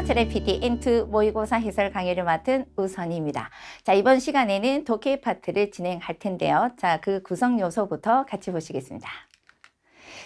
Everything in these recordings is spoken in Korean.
제 PT N2 모의고사 해설 강의를 맡은 우선희입니다. 자, 이번 시간에는 독해 파트를 진행할 텐데요. 자, 그 구성 요소부터 같이 보시겠습니다.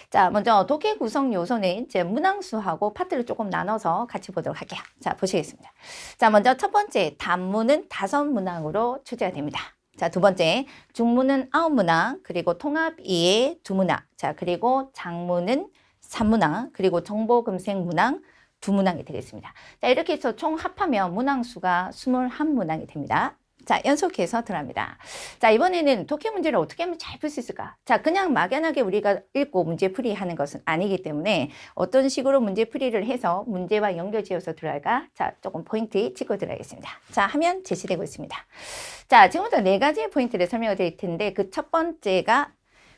자, 먼저 독해 구성 요소는 이제 문항수하고 파트를 조금 나눠서 같이 보도록 할게요. 자, 보시겠습니다. 자, 먼저 첫 번째, 단문은 5문항으로 출제가 됩니다. 자, 두 번째, 중문은 9문항, 그리고 통합 2의 2문항, 자, 그리고 장문은 3문항, 그리고 정보금색 문항 2문항이 되겠습니다. 자, 이렇게 해서 총 합하면 문항수가 21문항이 됩니다. 자, 연속해서 들어갑니다. 자, 이번에는 독해 문제를 어떻게 하면 잘 풀 수 있을까? 자, 그냥 막연하게 우리가 읽고 문제 풀이하는 것은 아니기 때문에 어떤 식으로 문제 풀이를 해서 문제와 연결지어서 들어갈까? 자, 조금 포인트 짚고 들어가겠습니다. 자, 화면 제시되고 있습니다. 자, 지금부터 4가지의 포인트를 설명을 드릴 텐데 그 첫 번째가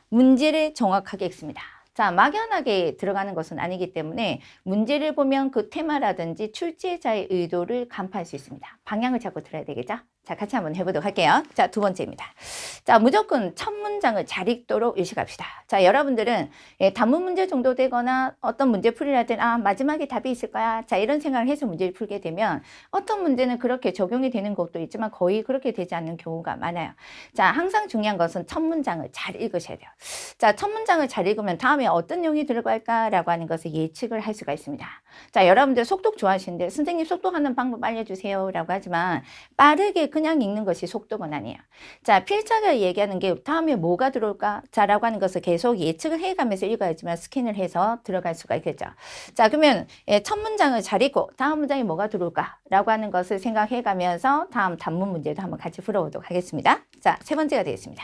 문제를 정확하게 읽습니다. 자, 막연하게 들어가는 것은 아니기 때문에 문제를 보면 그 테마라든지 출제자의 의도를 간파할 수 있습니다. 방향을 잡고 들어야 되겠죠? 자, 같이 한번 해보도록 할게요. 자, 두 번째입니다. 자, 무조건 첫 문장을 잘 읽도록 의식합시다. 자, 여러분들은 단문 문제 정도 되거나 어떤 문제 풀이를 할 때는 마지막에 답이 있을 거야. 자, 이런 생각을 해서 문제를 풀게 되면 어떤 문제는 그렇게 적용이 되는 것도 있지만 거의 그렇게 되지 않는 경우가 많아요. 자, 항상 중요한 것은 첫 문장을 잘 읽으셔야 돼요. 자, 첫 문장을 잘 읽으면 다음에 어떤 내용이 들어갈까라고 하는 것을 예측을 할 수가 있습니다. 자, 여러분들 속독 좋아하시는데 선생님 속독하는 방법 알려주세요 라고 하지만 빠르게 그냥 읽는 것이 속독은 아니에요. 자, 필자가 얘기하는 게 다음에 뭐가 들어올까? 자, 라고 하는 것을 계속 예측을 해가면서 읽어야지만 스캔을 해서 들어갈 수가 있겠죠. 자, 그러면 첫 문장을 잘 읽고 다음 문장에 뭐가 들어올까? 라고 하는 것을 생각해가면서 다음 단문 문제도 한번 같이 풀어보도록 하겠습니다. 자, 세 번째가 되겠습니다.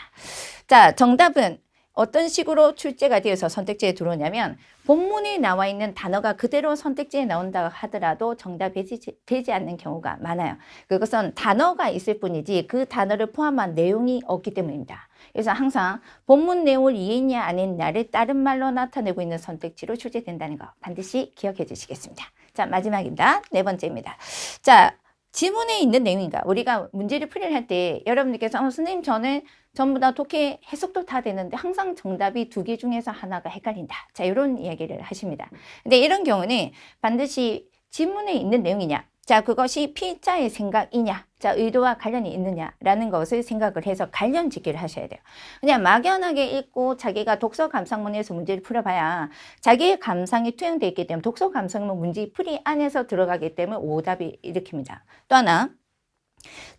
자, 정답은 어떤 식으로 출제가 되어서 선택지에 들어오냐면 본문에 나와 있는 단어가 그대로 선택지에 나온다 하더라도 정답이 되지 않는 경우가 많아요. 그것은 단어가 있을 뿐이지 그 단어를 포함한 내용이 없기 때문입니다. 그래서 항상 본문 내용을 이해했냐 안 했냐를 다른 말로 나타내고 있는 선택지로 출제된다는 거 반드시 기억해 주시겠습니다. 자, 마지막입니다. 네 번째입니다. 자, 지문에 있는 내용인가? 우리가 문제를 풀이를 할 때 여러분들께서 선생님 저는 전부 다 독해 해석도 다 되는데 항상 정답이 2개 중에서 하나가 헷갈린다. 자, 이런 이야기를 하십니다. 근데 이런 경우는 반드시 지문에 있는 내용이냐? 자, 그것이 필자의 생각이냐? 자, 의도와 관련이 있느냐라는 것을 생각을 해서 관련 짓기를 하셔야 돼요. 그냥 막연하게 읽고 자기가 독서 감상문에서 문제를 풀어봐야 자기의 감상이 투영되어 있기 때문에 독서 감상문 문제 풀이 안에서 들어가기 때문에 오답이 일으킵니다. 또 하나.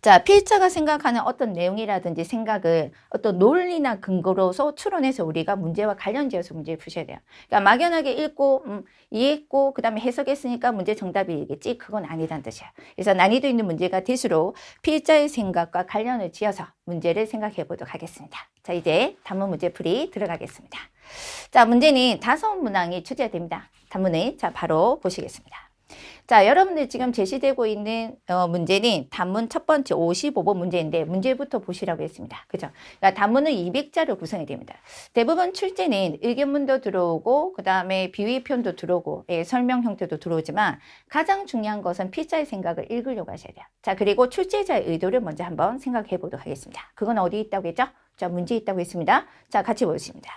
자, 필자가 생각하는 어떤 내용이라든지 생각을 어떤 논리나 근거로서 추론해서 우리가 문제와 관련지어서 문제를 푸셔야 돼요. 그러니까 막연하게 읽고 이해했고 그 다음에 해석했으니까 문제 정답이겠지? 그건 아니란 뜻이야. 그래서 난이도 있는 문제가 될수록 필자의 생각과 관련을 지어서 문제를 생각해 보도록 하겠습니다. 자, 이제 단문 문제 풀이 들어가겠습니다. 자, 문제는 5문항이 출제됩니다. 단문을 자 바로 보시겠습니다. 자, 여러분들 지금 제시되고 있는 문제는 단문 첫 번째 55번 문제인데 문제부터 보시라고 했습니다. 그죠? 그러니까 단문은 200자로 구성이 됩니다. 대부분 출제는 의견문도 들어오고 그 다음에 비유표현도 들어오고 설명 형태도 들어오지만 가장 중요한 것은 필자의 생각을 읽으려고 하셔야 돼요. 자, 그리고 출제자의 의도를 먼저 한번 생각해 보도록 하겠습니다. 그건 어디 있다고 했죠? 자, 문제 있다고 했습니다. 자, 같이 보겠습니다.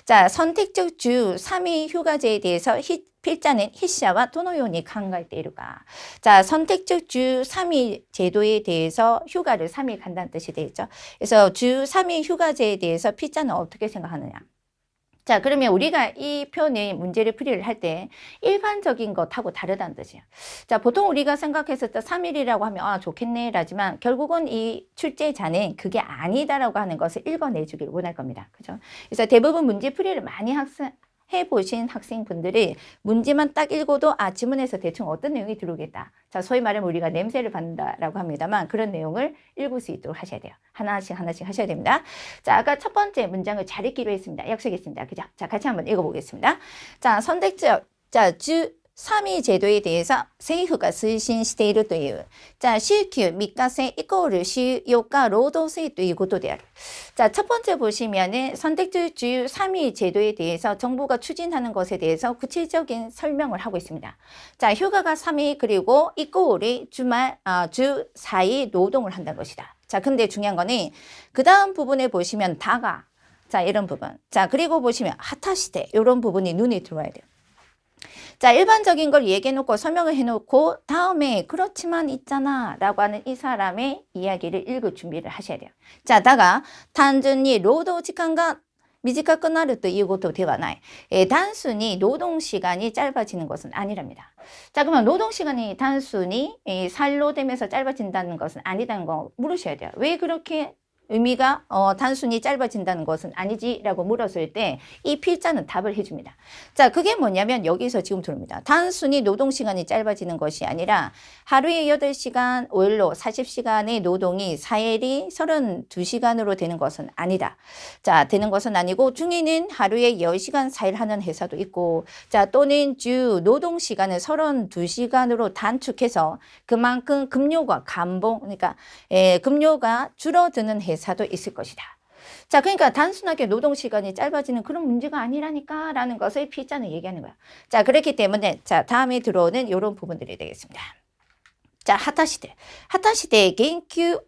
자, 선택적 주 3일 휴가제에 대해서 필자는 히샤와 도노요니 강가할 때 이루가. 자, 선택적 주 3일 제도에 대해서 휴가를 3일 간다는 뜻이 되겠죠. 그래서 주 3일 휴가제에 대해서 필자는 어떻게 생각하느냐. 자, 그러면 우리가 이 표현의 문제를 풀이를 할 때 일반적인 것하고 다르다는 뜻이에요. 자, 보통 우리가 생각했을 때 3일이라고 하면 좋겠네 라지만 결국은 이 출제자는 그게 아니다라고 하는 것을 읽어내주기를 원할 겁니다. 그죠? 그래서 대부분 문제 풀이를 많이 해보신 학생분들이 문제만 딱 읽어도 지문에서 대충 어떤 내용이 들어오겠다. 자, 소위 말하면 우리가 냄새를 받는다라고 합니다만 그런 내용을 읽을 수 있도록 하셔야 돼요. 하나씩 하셔야 됩니다. 자, 아까 첫 번째 문장을 잘 읽기로 했습니다. 약속했습니다. 그죠? 자, 같이 한번 읽어보겠습니다. 자, 선택적, 자, 주 3위 제도에 대해서政府が推進しているという、じゃあ、週休3日制イコール週4日労働制ということである。 자, 첫 번째 보시면은 선택적 주 3위 제도에 대해서 정부가 추진하는 것에 대해서 구체적인 설명을 하고 있습니다. 자, 휴가가 3위 그리고 이꼬울이 주 4일 노동을 한다는 것이다. 자, 근데 중요한 거는 그 다음 부분에 보시면 다가, 자, 이런 부분. 자, 그리고 보시면 하타시대 이런 부분이 눈에 들어와야 돼요. 자, 일반적인 걸 얘기해놓고 설명을 해놓고 다음에 그렇지만 있잖아 라고 하는 이 사람의 이야기를 읽을 준비를 하셔야 돼요. 자, 다가 단순히労働 時間が 短くなるということではない。 단순히 노동 시간이 짧아지는 것은 아니랍니다. 자, 그러면 노동 시간이 단순히 살로 되면서 짧아진다는 것은 아니다는 거 물으셔야 돼요. 왜 그렇게 의미가 단순히 짧아진다는 것은 아니지라고 물었을 때 이 필자는 답을 해줍니다. 자, 그게 뭐냐면 여기서 지금 들어옵니다. 단순히 노동시간이 짧아지는 것이 아니라 하루에 8시간, 5일로 40시간의 노동이 4일이 32시간으로 되는 것은 아니다. 자, 되는 것은 아니고 중에는 하루에 10시간 4일 하는 회사도 있고, 자, 또는 주 노동시간을 32시간으로 단축해서 그만큼 급료가 감봉, 그러니까 급료가 줄어드는 회사도 있을 것이다. 자, 그러니까 단순하게 노동시간이 짧아지는 그런 문제가 아니라니까 라는 것을 필자는 얘기하는 거야. 자, 그렇기 때문에 자, 다음에 들어오는 이런 부분들이 되겠습니다. 자, 하타시대. 하타시대研究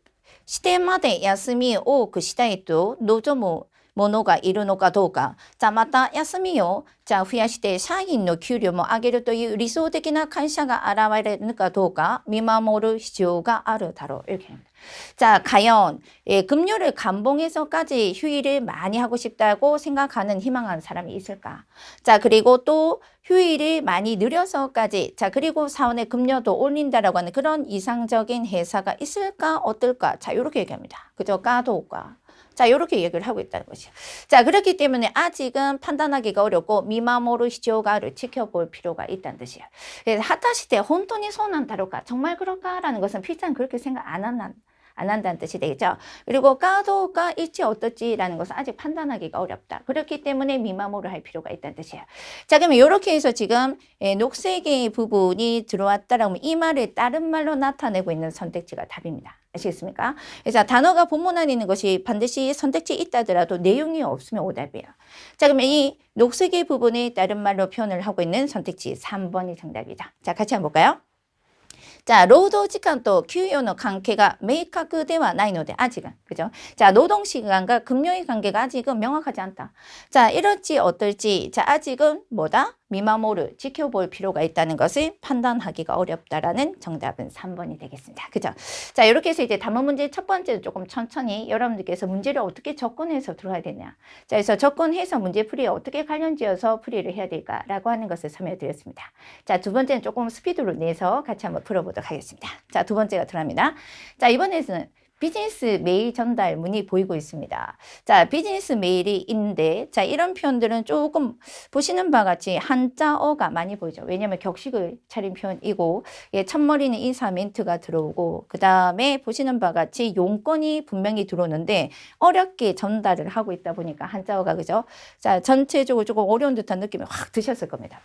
してまで休みを多くしたいと望む者がいるのかどうか。じゃあまた休みを増やして社員の給料も上げるという理想的な会社が現れるかどうか見守る必要があるだろう. 이렇게 합니다. 자, 과연 급료를 감봉해서까지 휴일을 많이 하고 싶다고 생각하는 희망하는 사람이 있을까? 자, 그리고 또 휴일을 많이 늘려서까지, 자, 그리고 사원의 급료도 올린다라고 하는 그런 이상적인 회사가 있을까 어떨까? 자, 이렇게 얘기합니다. 그죠? 까도가. 자, 이렇게 얘기를 하고 있다는 것이죠. 자, 그렇기 때문에 아직은 판단하기가 어렵고 미마모르 히치오가를 지켜볼 필요가 있다는 뜻이에요. 그래서 하타시대 혼돈이 소난다로까 정말 그럴까라는 것은 필자는 그렇게 생각 안 한다는 뜻이 되겠죠. 그리고 까도가 일지 어떨지라는 것은 아직 판단하기가 어렵다. 그렇기 때문에 미마모를 할 필요가 있다는 뜻이에요. 자, 그러면 이렇게 해서 지금 녹색의 부분이 들어왔다라면 이 말을 다른 말로 나타내고 있는 선택지가 답입니다. 아시겠습니까? 그래서 단어가 본문 안에 있는 것이 반드시 선택지 있다더라도 내용이 없으면 오답이에요. 자, 그러면 이 녹색의 부분이 다른 말로 표현을 하고 있는 선택지 3번이 정답이다. 자, 같이 한번 볼까요? 자, 労働時間と給与の関係が明確ではないので 아직은 그죠? 자, 노동 시간과 급료의 관계가 아직은 명확하지 않다. 자, 이럴지 어떨지 자, 아직은 뭐다? 미마모를 지켜볼 필요가 있다는 것을 판단하기가 어렵다라는 정답은 3번이 되겠습니다. 그죠? 자, 이렇게 해서 이제 단문 문제 첫 번째는 조금 천천히 여러분들께서 문제를 어떻게 접근해서 들어야 되냐. 자, 그래서 접근해서 문제 풀이에 어떻게 관련지어서 풀이를 해야 될까라고 하는 것을 설명해 드렸습니다. 자, 두 번째는 조금 스피드로 내서 같이 한번 풀어보도록 하겠습니다. 자, 두 번째가 들어갑니다. 자, 이번에는 비즈니스 메일 전달문이 보이고 있습니다. 자, 비즈니스 메일이 있는데, 자, 이런 표현들은 조금 보시는 바와 같이 한자어가 많이 보이죠. 왜냐하면 격식을 차린 표현이고, 예, 첫머리는 인사 멘트가 들어오고, 그 다음에 보시는 바와 같이 용건이 분명히 들어오는데, 어렵게 전달을 하고 있다 보니까 한자어가, 그죠? 자, 전체적으로 조금 어려운 듯한 느낌이 확 드셨을 겁니다.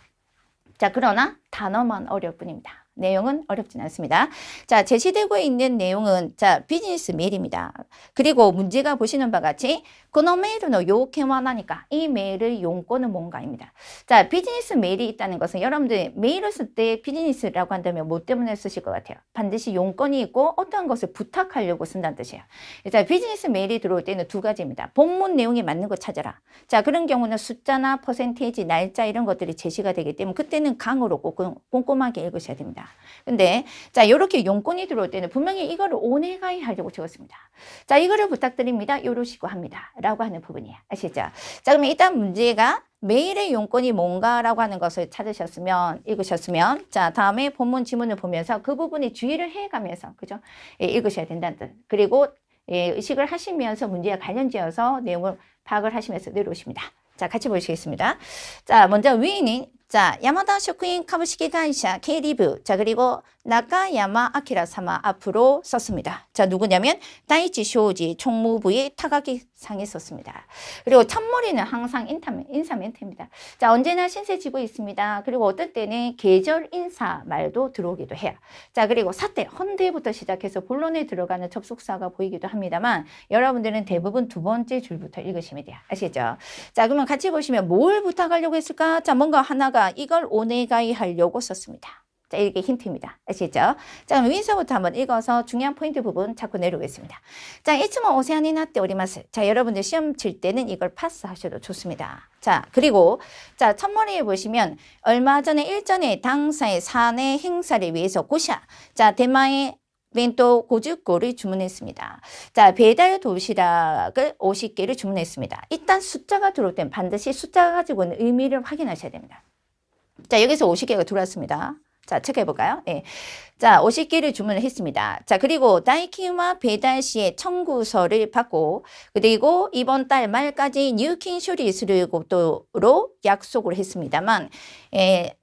자, 그러나 단어만 어려울 뿐입니다. 내용은 어렵진 않습니다. 자, 제시되고 있는 내용은 자, 비즈니스 메일입니다. 그리고 문제가 보시는 바와 같이 このメールの要件は何か? 이 메일의 용건은 뭔가입니다. 자, 비즈니스 메일이 있다는 것은 여러분들 메일을 쓸 때 비즈니스라고 한다면 뭐 때문에 쓰실 것 같아요? 반드시 용건이 있고 어떠한 것을 부탁하려고 쓴다는 뜻이에요. 자, 비즈니스 메일이 들어올 때는 두 가지입니다. 본문 내용이 맞는 거 찾아라. 자, 그런 경우는 숫자나 퍼센테이지, 날짜 이런 것들이 제시가 되기 때문에 그때는 강으로 꼭 꼼꼼하게 읽으셔야 됩니다. 근데 자, 이렇게 용건이 들어올 때는 분명히 이거를 오네가이 하려고 적었습니다. 자, 이거를 부탁드립니다. 요러시고 합니다. 라고 하는 부분이에요. 아시죠? 자, 그러면 일단 문제가 메일의 용건이 뭔가라고 하는 것을 찾으셨으면, 읽으셨으면, 자, 다음에 본문 지문을 보면서 그 부분에 주의를 해가면서, 그죠? 예, 읽으셔야 된다는 뜻. 그리고 예, 의식을 하시면서 문제와 관련지어서 내용을 파악을 하시면서 내려오십니다. 자, 같이 보시겠습니다. 자, 먼저 위인인 자, 야마다 쇼크인株式会社 Kリブ. 자, 그리고 나카야마 아키라 사마 앞으로 썼습니다. 자, 누구냐면 다이치 쇼지 총무부의 타가기상에 썼습니다. 그리고 첫머리는 항상 인사 멘트입니다. 자, 언제나 신세지고 있습니다. 그리고 어떤 때는 계절 인사 말도 들어오기도 해요. 자, 그리고 사태, 헌대부터 시작해서 본론에 들어가는 접속사가 보이기도 합니다만 여러분들은 대부분 두 번째 줄부터 읽으시면 돼요. 아시죠? 자, 그러면 같이 보시면 뭘 부탁하려고 했을까? 자, 뭔가 하나가 이걸 오네가이 하려고 썼습니다. 자, 이게 힌트입니다. 아시죠? 자, 그럼 위에서부터 한번 읽어서 중요한 포인트 부분 자꾸 내려오겠습니다. 자, 이츠모 오세안이 나tte 오리마스. 자, 여러분들 시험 칠 때는 이걸 파스하셔도 좋습니다. 자, 그리고 자, 첫머리에 보시면 얼마 전에 일전에 당사의 사내 행사를 위해서 고샤. 자, 대마의 벤또 50개를 주문했습니다. 자, 배달 도시락을 50개를 주문했습니다. 일단 숫자가 들어올 땐 반드시 숫자가 가지고 있는 의미를 확인하셔야 됩니다. 자, 여기서 50개가 들어왔습니다. 자, 체크해볼까요? 예. 자, 50개를 주문을 했습니다. 자, 그리고 다이킹과 배달 시에 청구서를 받고, 그리고 이번 달 말까지 뉴킹処리를 것도로 약속을 했습니다만,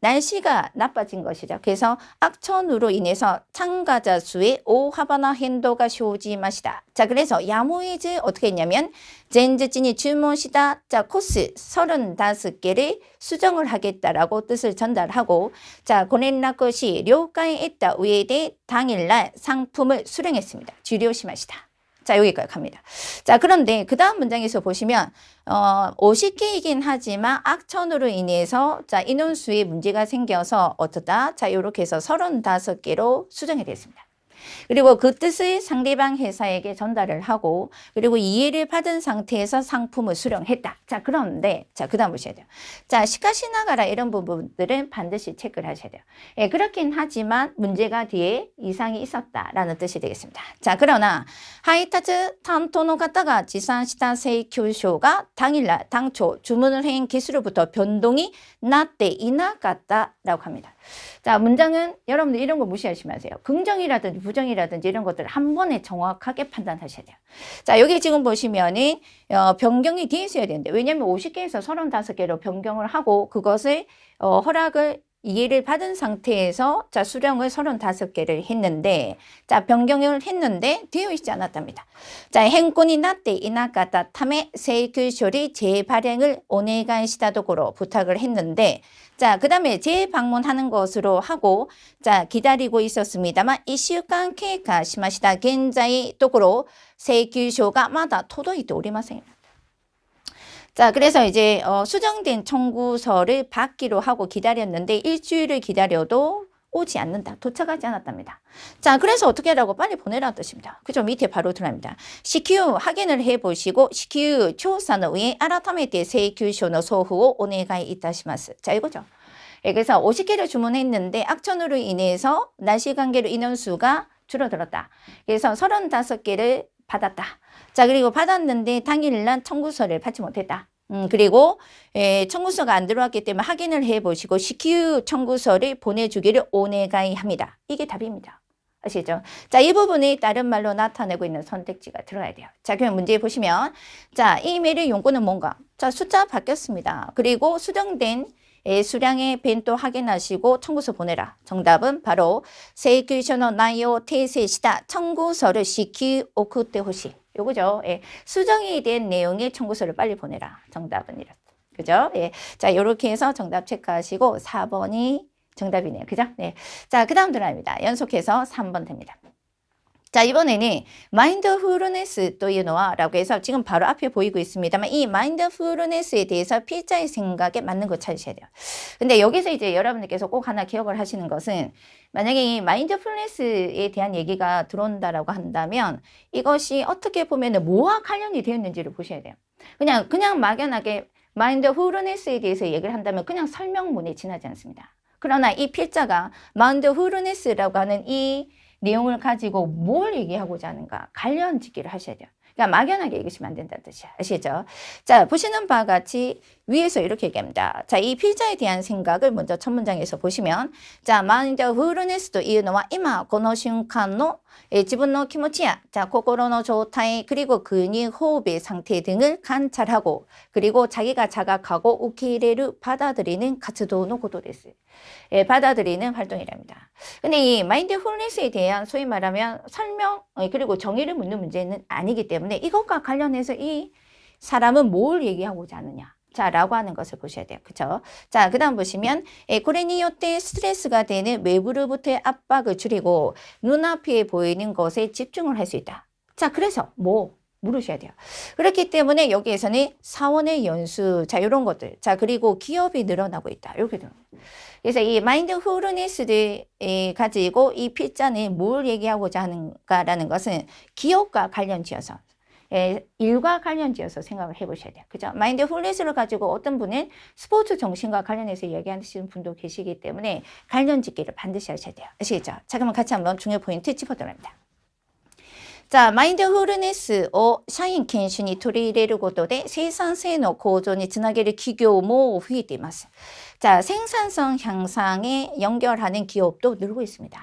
날씨가 나빠진 것이죠. 그래서 악천후로 인해서 참가자 수의 오하바나変動가生じました. 자, 그래서 야무이즈 어떻게 했냐면, 젠즈진이 주문시다, 자, 코스 35개를 수정을 하겠다라고 뜻을 전달하고, 자, 고連絡し 了解했다 외에 당일날 상품을 수령했습니다. 주료시마시다. 자, 여기까지 갑니다. 자, 그런데 그 다음 문장에서 보시면 50개이긴 하지만 악천후로 인해서 자, 인원수에 문제가 생겨서 어쩌다 자, 이렇게 해서 35개로 수정이 됐습니다. 그리고 그 뜻을 상대방 회사에게 전달을 하고 그리고 이해를 받은 상태에서 상품을 수령했다. 자, 그런데 자, 그 다음 보셔야 돼요. 자, 시카시나가라 이런 부분들은 반드시 체크를 하셔야 돼요. 예, 그렇긴 하지만 문제가 뒤에 이상이 있었다라는 뜻이 되겠습니다. 자, 그러나 하이타츠 탄토노 가타가 지산시타 세이큐쇼가 당일날 당초 주문을 한 기수로부터 변동이 나때 이나갔다라고 합니다. 자, 문장은 여러분들 이런 거 무시하시면 하세요. 긍정이라든지 부정이라든지 이런 것들을 한 번에 정확하게 판단하셔야 돼요. 자, 여기 지금 보시면은 변경이 뒤에 있어야 되는데 왜냐하면 50개에서 35개로 변경을 하고 그것을 허락을 이해를 받은 상태에서 자, 수령을 35개를 했는데 자, 변경을 했는데 되어 있지 않았답니다. 자, 행권이 나때 이나가다 탐에 세이큐쇼리 재발행을 오네가이시다도고로 부탁을 했는데 자, 그 다음에 재방문하는 것으로 하고 자, 기다리고 있었습니다만 1週間経過しました 現在ところ請求書がまだ届いておりません。 자, 그래서 이제 수정된 청구서를 받기로 하고 기다렸는데 일주일을 기다려도 오지 않는다. 도착하지 않았답니다. 자, 그래서 어떻게 하라고 빨리 보내라는 뜻입니다. 그죠? 밑에 바로 들어갑니다. 시큐 확인을 해보시고 시큐 조사의 위에 아라타메테 세이큐쇼의 소후を お願いいたします. 자, 이거죠. 예, 그래서 50개를 주문했는데 악천후로 인해서 날씨 관계로 인원수가 줄어들었다. 그래서 35개를 받았다. 자, 그리고 받았는데 당일날 청구서를 받지 못했다. 그리고 청구서가 안 들어왔기 때문에 확인을 해보시고 시큐 청구서를 보내주기를 오네가이 합니다. 이게 답입니다. 아시죠? 자, 이 부분이 다른 말로 나타내고 있는 선택지가 들어가야 돼요. 자, 그럼 문제 보시면 자, 이메일의 용구는 뭔가? 자, 숫자 바뀌었습니다. 그리고 수정된 수량의 벤또 확인하시고 청구서 보내라. 정답은 바로 세이큐쇼의 나이오 테이세시다. 청구서를 시큐 오쿠테 호시. 요거죠. 예. 수정이 된 내용의 청구서를 빨리 보내라. 정답은 이렇다. 그죠? 예. 자, 요렇게 해서 정답 체크하시고 4번이 정답이네요. 그죠? 네. 자, 그 다음 들어갑니다. 연속해서 3번 됩니다. 자, 이번에는 마인드풀니스 또いうのは라고 해서 지금 바로 앞에 보이고 있습니다만 이 마인드풀니스에 대해서 필자의 생각에 맞는 거 찾으셔야 돼요. 근데 여기서 이제 여러분들께서 꼭 하나 기억을 하시는 것은 만약에 이 마인드풀니스에 대한 얘기가 들어온다라고 한다면 이것이 어떻게 보면 뭐와 관련이 되어 있는지를 보셔야 돼요. 그냥 막연하게 마인드풀니스에 대해서 얘기를 한다면 그냥 설명문에 지나지 않습니다. 그러나 이 필자가 마인드풀니스라고 하는 이 내용을 가지고 뭘 얘기하고자 하는가 관련 짓기를 하셔야 돼요. 그러니까 막연하게 얘기하시면 안 된다는 뜻이야. 아시죠? 자, 보시는 바와 같이 위에서 이렇게 얘기합니다. 자, 이 필자에 대한 생각을 먼저 첫 문장에서 보시면 자, 마인드풀니스というのは今この瞬間の自分の気持ちや 자, 心の状態 그리고 근육 호흡의 상태 등을 관찰하고 그리고 자기가 자각하고 우키레를 받아들이는活動のことです. 예, 받아들이는 활동이랍니다. 근데 이 마인드풀니스에 대한 소위 말하면 설명 그리고 정의를 묻는 문제는 아니기 때문에 이것과 관련해서 이 사람은 뭘 얘기하고자 하느냐. 자, 라고 하는 것을 보셔야 돼요. 그쵸? 자, 그 다음 보시면, 고레니요때 스트레스가 되는 외부로부터의 압박을 줄이고, 눈앞에 보이는 것에 집중을 할 수 있다. 자, 그래서, 물으셔야 돼요. 그렇기 때문에 여기에서는 사원의 연수, 자, 이런 것들. 자, 그리고 기업이 늘어나고 있다. 이렇게 들어옵니다. 그래서 이 마인드풀니스를 가지고 이 필자는 뭘 얘기하고자 하는가라는 것은 기업과 관련 지어서 일과 관련 지어서 생각을 해보셔야 돼요. 그죠? 마인드풀니스를 가지고 어떤 분은 스포츠 정신과 관련해서 얘기하시는 분도 계시기 때문에 관련 짓기를 반드시 하셔야 돼요. 아시겠죠? 자, 그러면 같이 한번 중요 포인트 짚어보도록 합니다. じゃあ、マインドフルネスを社員研修に取り入れることで生産性の向上につなげる企業も増えています. 자, 생산성 향상에 연결하는 기업도 늘고 있습니다.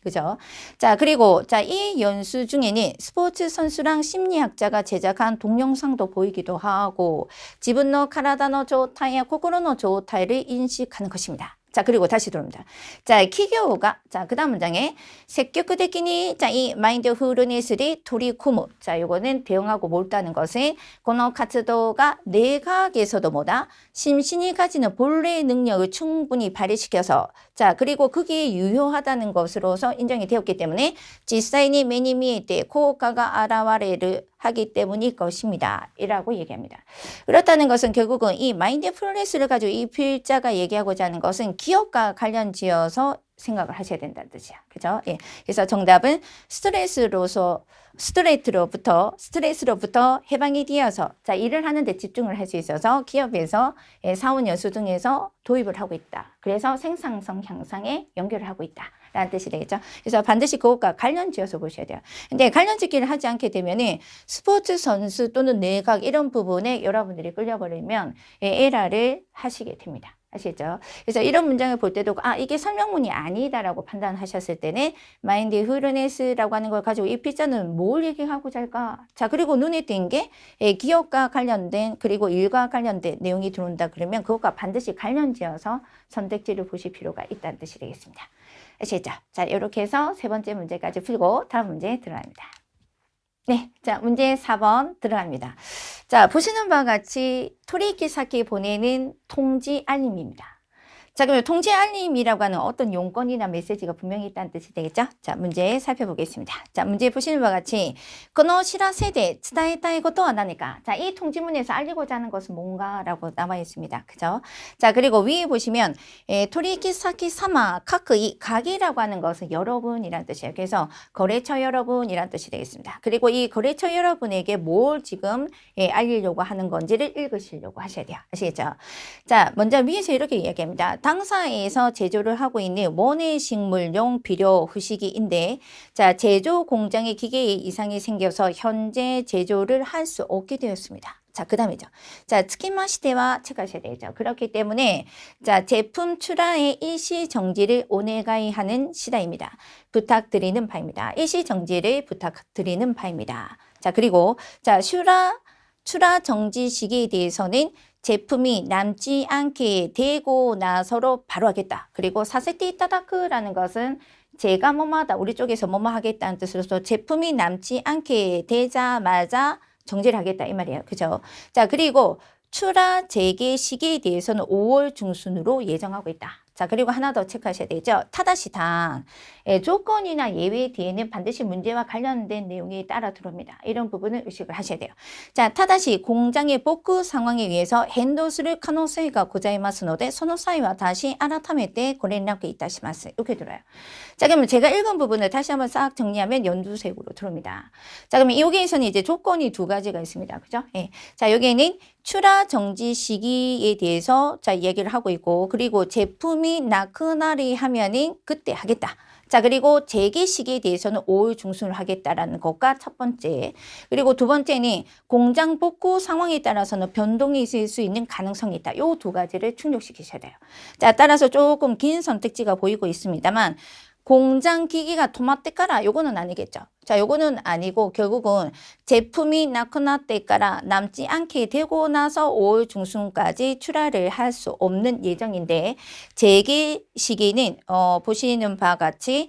그죠? 자, 그리고 자, 이 연수 중에는 스포츠 선수랑 심리학자가 제작한 동영상도 보이기도 하고, 自分の体の状態や心の状態를 인식하는 것입니다. 자, 그리고 다시 들어옵니다. 자, 기교가, 자, 그 다음 문장에,積極的に, 자, 이 마인드풀니스를取り込む. 자, 요거는 대응하고 몰두하는 것은, この活動が 내각에서도 뭐다? 심신이 가지는 본래의 능력을 충분히 발휘시켜서, 자, 그리고 그게 유효하다는 것으로서 인정이 되었기 때문에, 実際に目に見えて効果が現れる 하기 때문일 것입니다. 이라고 얘기합니다. 그렇다는 것은 결국은 이 마인드풀니스를 가지고 이 필자가 얘기하고자 하는 것은 기업과 관련 지어서 생각을 하셔야 된다는 뜻이야. 그죠? 예. 그래서 정답은 스트레스로부터 해방이 되어서 자, 일을 하는데 집중을 할 수 있어서 기업에서 사원 연수 등에서 도입을 하고 있다. 그래서 생산성 향상에 연결을 하고 있다. 라는 뜻이 되겠죠. 그래서 반드시 그것과 관련 지어서 보셔야 돼요. 근데 관련 짓기를 하지 않게 되면은 스포츠 선수 또는 내각 이런 부분에 여러분들이 끌려버리면 에라를 하시게 됩니다. 아시겠죠? 그래서 이런 문장을 볼 때도 이게 설명문이 아니다라고 판단하셨을 때는 마인드풀니스라고 하는 걸 가지고 이 필자는 뭘 얘기하고자 할까? 자, 그리고 눈에 띈 게 기업과 관련된 그리고 일과 관련된 내용이 들어온다 그러면 그것과 반드시 관련 지어서 선택지를 보실 필요가 있다는 뜻이 되겠습니다. 아시겠죠? 자, 이렇게 해서 세 번째 문제까지 풀고 다음 문제에 들어갑니다. 네, 자, 문제 4번 들어갑니다. 자, 보시는 바와 같이 토리키사키 보내는 통지 알림입니다. 자, 그럼 통지 알림이라고 하는 어떤 용건이나 메시지가 분명히 있다는 뜻이 되겠죠? 자, 문제 살펴보겠습니다. 자, 문제 보시는 바와 같이 この知らせで伝えたいことは何か? 자, 이 통지문에서 알리고자 하는 것은 뭔가라고 나와 있습니다. 그죠? 자, 그리고 위에 보시면 토리키사키 사마 각의 각이라고 하는 것은 여러분이라는 뜻이에요. 그래서 거래처 여러분이라는 뜻이 되겠습니다. 그리고 이 거래처 여러분에게 뭘 지금 알리려고 하는 건지를 읽으시려고 하셔야 돼요. 아시겠죠? 자, 먼저 위에서 이렇게 이야기합니다. 당사에서 제조를 하고 있는 원예 식물용 비료 후시기인데, 자, 제조 공장의 기계에 이상이 생겨서 현재 제조를 할 수 없게 되었습니다. 자, 그 다음이죠. 자, 츠키마시테와 체크하셔야 되죠. 그렇기 때문에, 자, 제품 출하의 일시 정지를 오네가이 하는 시다입니다. 부탁드리는 바입니다. 일시 정지를 부탁드리는 바입니다. 자, 그리고, 자, 출하 정지 시기에 대해서는 제품이 남지 않게 되고 나서로 바로 하겠다. 그리고 사세티 타다크라는 것은 제가 뭐뭐 하다, 우리 쪽에서 뭐뭐 하겠다는 뜻으로서 제품이 남지 않게 되자마자 정지를 하겠다 이 말이에요. 그죠? 자, 그리고 출하 재개 시기에 대해서는 5월 중순으로 예정하고 있다. 자, 그리고 하나 더 체크하셔야 되죠. 타다시당 조건이나 예외 뒤에는 반드시 문제와 관련된 내용이 따라 들어옵니다. 이런 부분을 의식을 하셔야 돼요. 자, 타다시 공장의 복구 상황에 의해서 핸도스를 가능성가 고자이마스노데 소노사이와 다시 아라타메테 고連絡 이타시마스 이렇게 들어요. 자, 그러면 제가 읽은 부분을 다시 한번 싹 정리하면 연두색으로 들어옵니다. 자, 그러면 여기에서는 이제 조건이 두 가지가 있습니다. 그죠? 예. 자, 여기에는 출하 정지 시기에 대해서 자, 얘기를 하고 있고, 그리고 제품이 나크나리 하면은 그때 하겠다. 자, 그리고 재개 시기에 대해서는 5월 중순을 하겠다라는 것과 첫 번째. 그리고 두 번째는 공장 복구 상황에 따라서는 변동이 있을 수 있는 가능성이 있다. 요 두 가지를 충족시키셔야 돼요. 자, 따라서 조금 긴 선택지가 보이고 있습니다만, 공장 기기가 토마떼까라 요거는 아니겠죠. 자, 요거는 아니고 결국은 제품이 나쿠나떼까라 남지 않게 되고 나서 5월 중순까지 출하를 할 수 없는 예정인데, 재개 시기는 보시는 바와 같이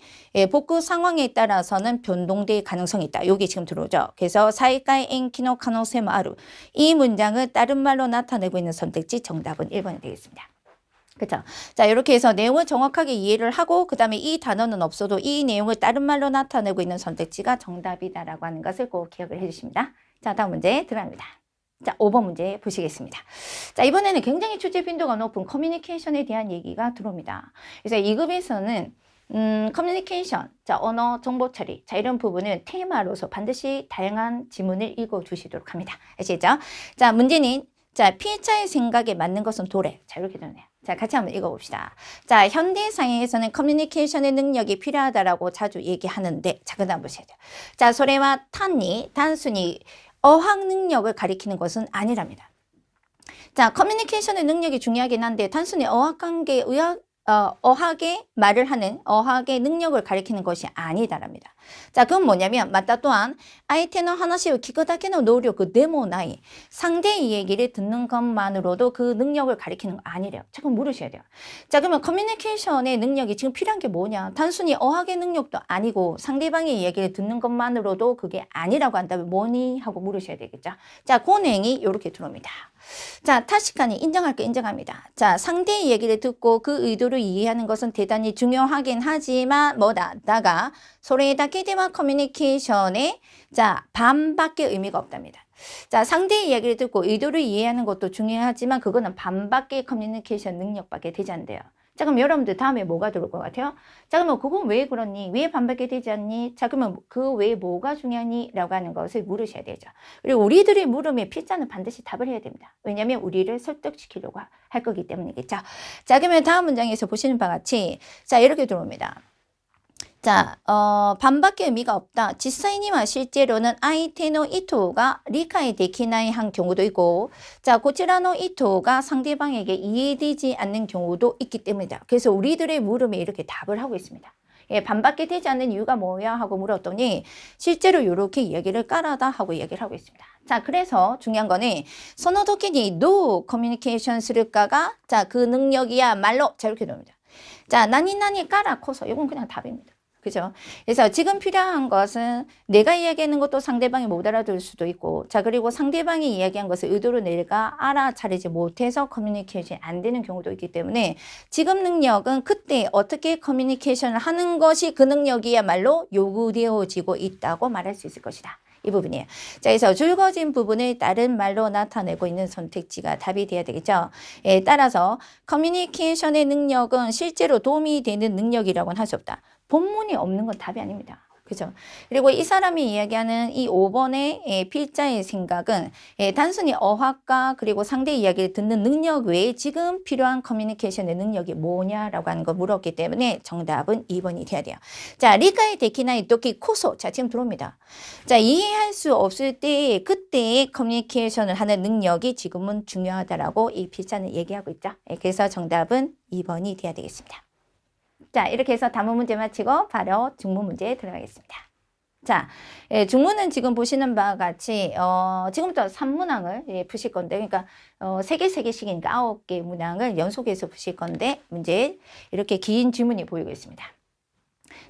복구 상황에 따라서는 변동될 가능성이 있다. 요게 지금 들어오죠. 그래서 사이카이 엔키노 가노세모 아루, 이 문장을 다른 말로 나타내고 있는 선택지 정답은 1번이 되겠습니다. 그렇죠? 자, 이렇게 해서 내용을 정확하게 이해를 하고, 그 다음에 이 단어는 없어도 이 내용을 다른 말로 나타내고 있는 선택지가 정답이다라고 하는 것을 꼭 기억을 해주십니다. 자, 다음 문제 들어갑니다. 자, 5번 문제 보시겠습니다. 자, 이번에는 굉장히 출제 빈도가 높은 커뮤니케이션에 대한 얘기가 들어옵니다. 그래서 2급에서는 커뮤니케이션, 자, 언어, 정보 처리, 자, 이런 부분은 테마로서 반드시 다양한 지문을 읽어 주시도록 합니다. 아시겠죠? 자, 문제는, 자, 피해자의 생각에 맞는 것은 도래. 자, 이렇게 되네요. 자, 같이 한번 읽어봅시다. 자, 현대사회에서는 커뮤니케이션의 능력이 필요하다라고 자주 얘기하는데, 자, 그 다음 보셔야 돼요. 자, 소래와 탄이 단순히 어학 능력을 가리키는 것은 아니랍니다. 자, 커뮤니케이션의 능력이 중요하긴 한데 단순히 어학관계에 어학의 말을 하는 어학의 능력을 가리키는 것이 아니다랍니다. 자, 그건 뭐냐면 맞다 또한 아이테노 하나시오 기거다케노 노력 데모 나이 상대의 얘기를 듣는 것만으로도 그 능력을 가리키는 거 아니래요. 잠깐 물으셔야 돼요. 자, 그러면 커뮤니케이션의 능력이 지금 필요한 게 뭐냐? 단순히 어학의 능력도 아니고 상대방의 얘기를 듣는 것만으로도 그게 아니라고 한다면 뭐니? 하고 물으셔야 되겠죠. 자, 그 내용이 이렇게 들어옵니다. 자, 타시카니 인정할 거 인정합니다. 자, 상대의 얘기를 듣고 그 의도를 이해하는 것은 대단히 중요하긴 하지만 뭐다? 다가 소레다케데와 커뮤니케이션의 자, 반밖에 의미가 없답니다. 자, 상대의 이야기를 듣고 의도를 이해하는 것도 중요하지만 그거는 반밖에 커뮤니케이션 능력밖에 되지 않대요. 자, 그럼 여러분들 다음에 뭐가 들어올 것 같아요? 자, 그러면 그건 왜 그렇니? 왜 반밖에 되지 않니? 자, 그러면 그 외에 뭐가 중요하니? 라고 하는 것을 물으셔야 되죠. 그리고 우리들의 물음에 필자는 반드시 답을 해야 됩니다. 왜냐하면 우리를 설득시키려고 할 거기 때문이겠죠. 자, 그러면 다음 문장에서 보시는 바와 같이 자, 이렇게 들어옵니다. 자, 반밖에 의미가 없다. 지사이니와 실제로는 아이테노 이토가 리카이 데키나이 한 경우도 있고, 자, 고치라노 이토가 상대방에게 이해되지 않는 경우도 있기 때문이다. 그래서 우리들의 물음에 이렇게 답을 하고 있습니다. 예, 반밖에 되지 않는 이유가 뭐야? 하고 물었더니 실제로 이렇게 이야기를 깔아다 하고 이야기를 하고 있습니다. 자, 그래서 중요한 거는 소노도키니 노 커뮤니케이션 스를까가 자, 그 능력이야말로 자, 이렇게 됩니다. 자, 나니나니 까라 코서 이건 그냥 답입니다. 그죠? 그래서 지금 필요한 것은 내가 이야기하는 것도 상대방이 못 알아들을 수도 있고, 자, 그리고 상대방이 이야기한 것을 의도로 내가 알아차리지 못해서 커뮤니케이션이 안 되는 경우도 있기 때문에 지금 능력은 그때 어떻게 커뮤니케이션을 하는 것이 그 능력이야말로 요구되어지고 있다고 말할 수 있을 것이다. 이 부분이에요. 자, 그래서 줄거진 부분을 다른 말로 나타내고 있는 선택지가 답이 돼야 되겠죠. 예, 따라서 커뮤니케이션의 능력은 실제로 도움이 되는 능력이라고는 할 수 없다. 본문이 없는 건 답이 아닙니다. 그죠? 그리고 이 사람이 이야기하는 이 5번의 필자의 생각은 단순히 어학과 그리고 상대 이야기를 듣는 능력 외에 지금 필요한 커뮤니케이션의 능력이 뭐냐라고 하는 걸 물었기 때문에 정답은 2번이 돼야 돼요. 자, 리카이 데키나이 도키 코소. 자, 지금 들어옵니다. 자, 이해할 수 없을 때 그때의 커뮤니케이션을 하는 능력이 지금은 중요하다라고 이 필자는 얘기하고 있죠. 그래서 정답은 2번이 돼야 되겠습니다. 자, 이렇게 해서 단문 문제 마치고 바로 중문 문제에 들어가겠습니다. 자, 중문은 지금 보시는 바와 같이 지금부터 3문항을 푸실 건데, 그러니까 3개씩이니까 9개 문항을 연속해서 푸실 건데, 문제 이렇게 긴 지문이 보이고 있습니다.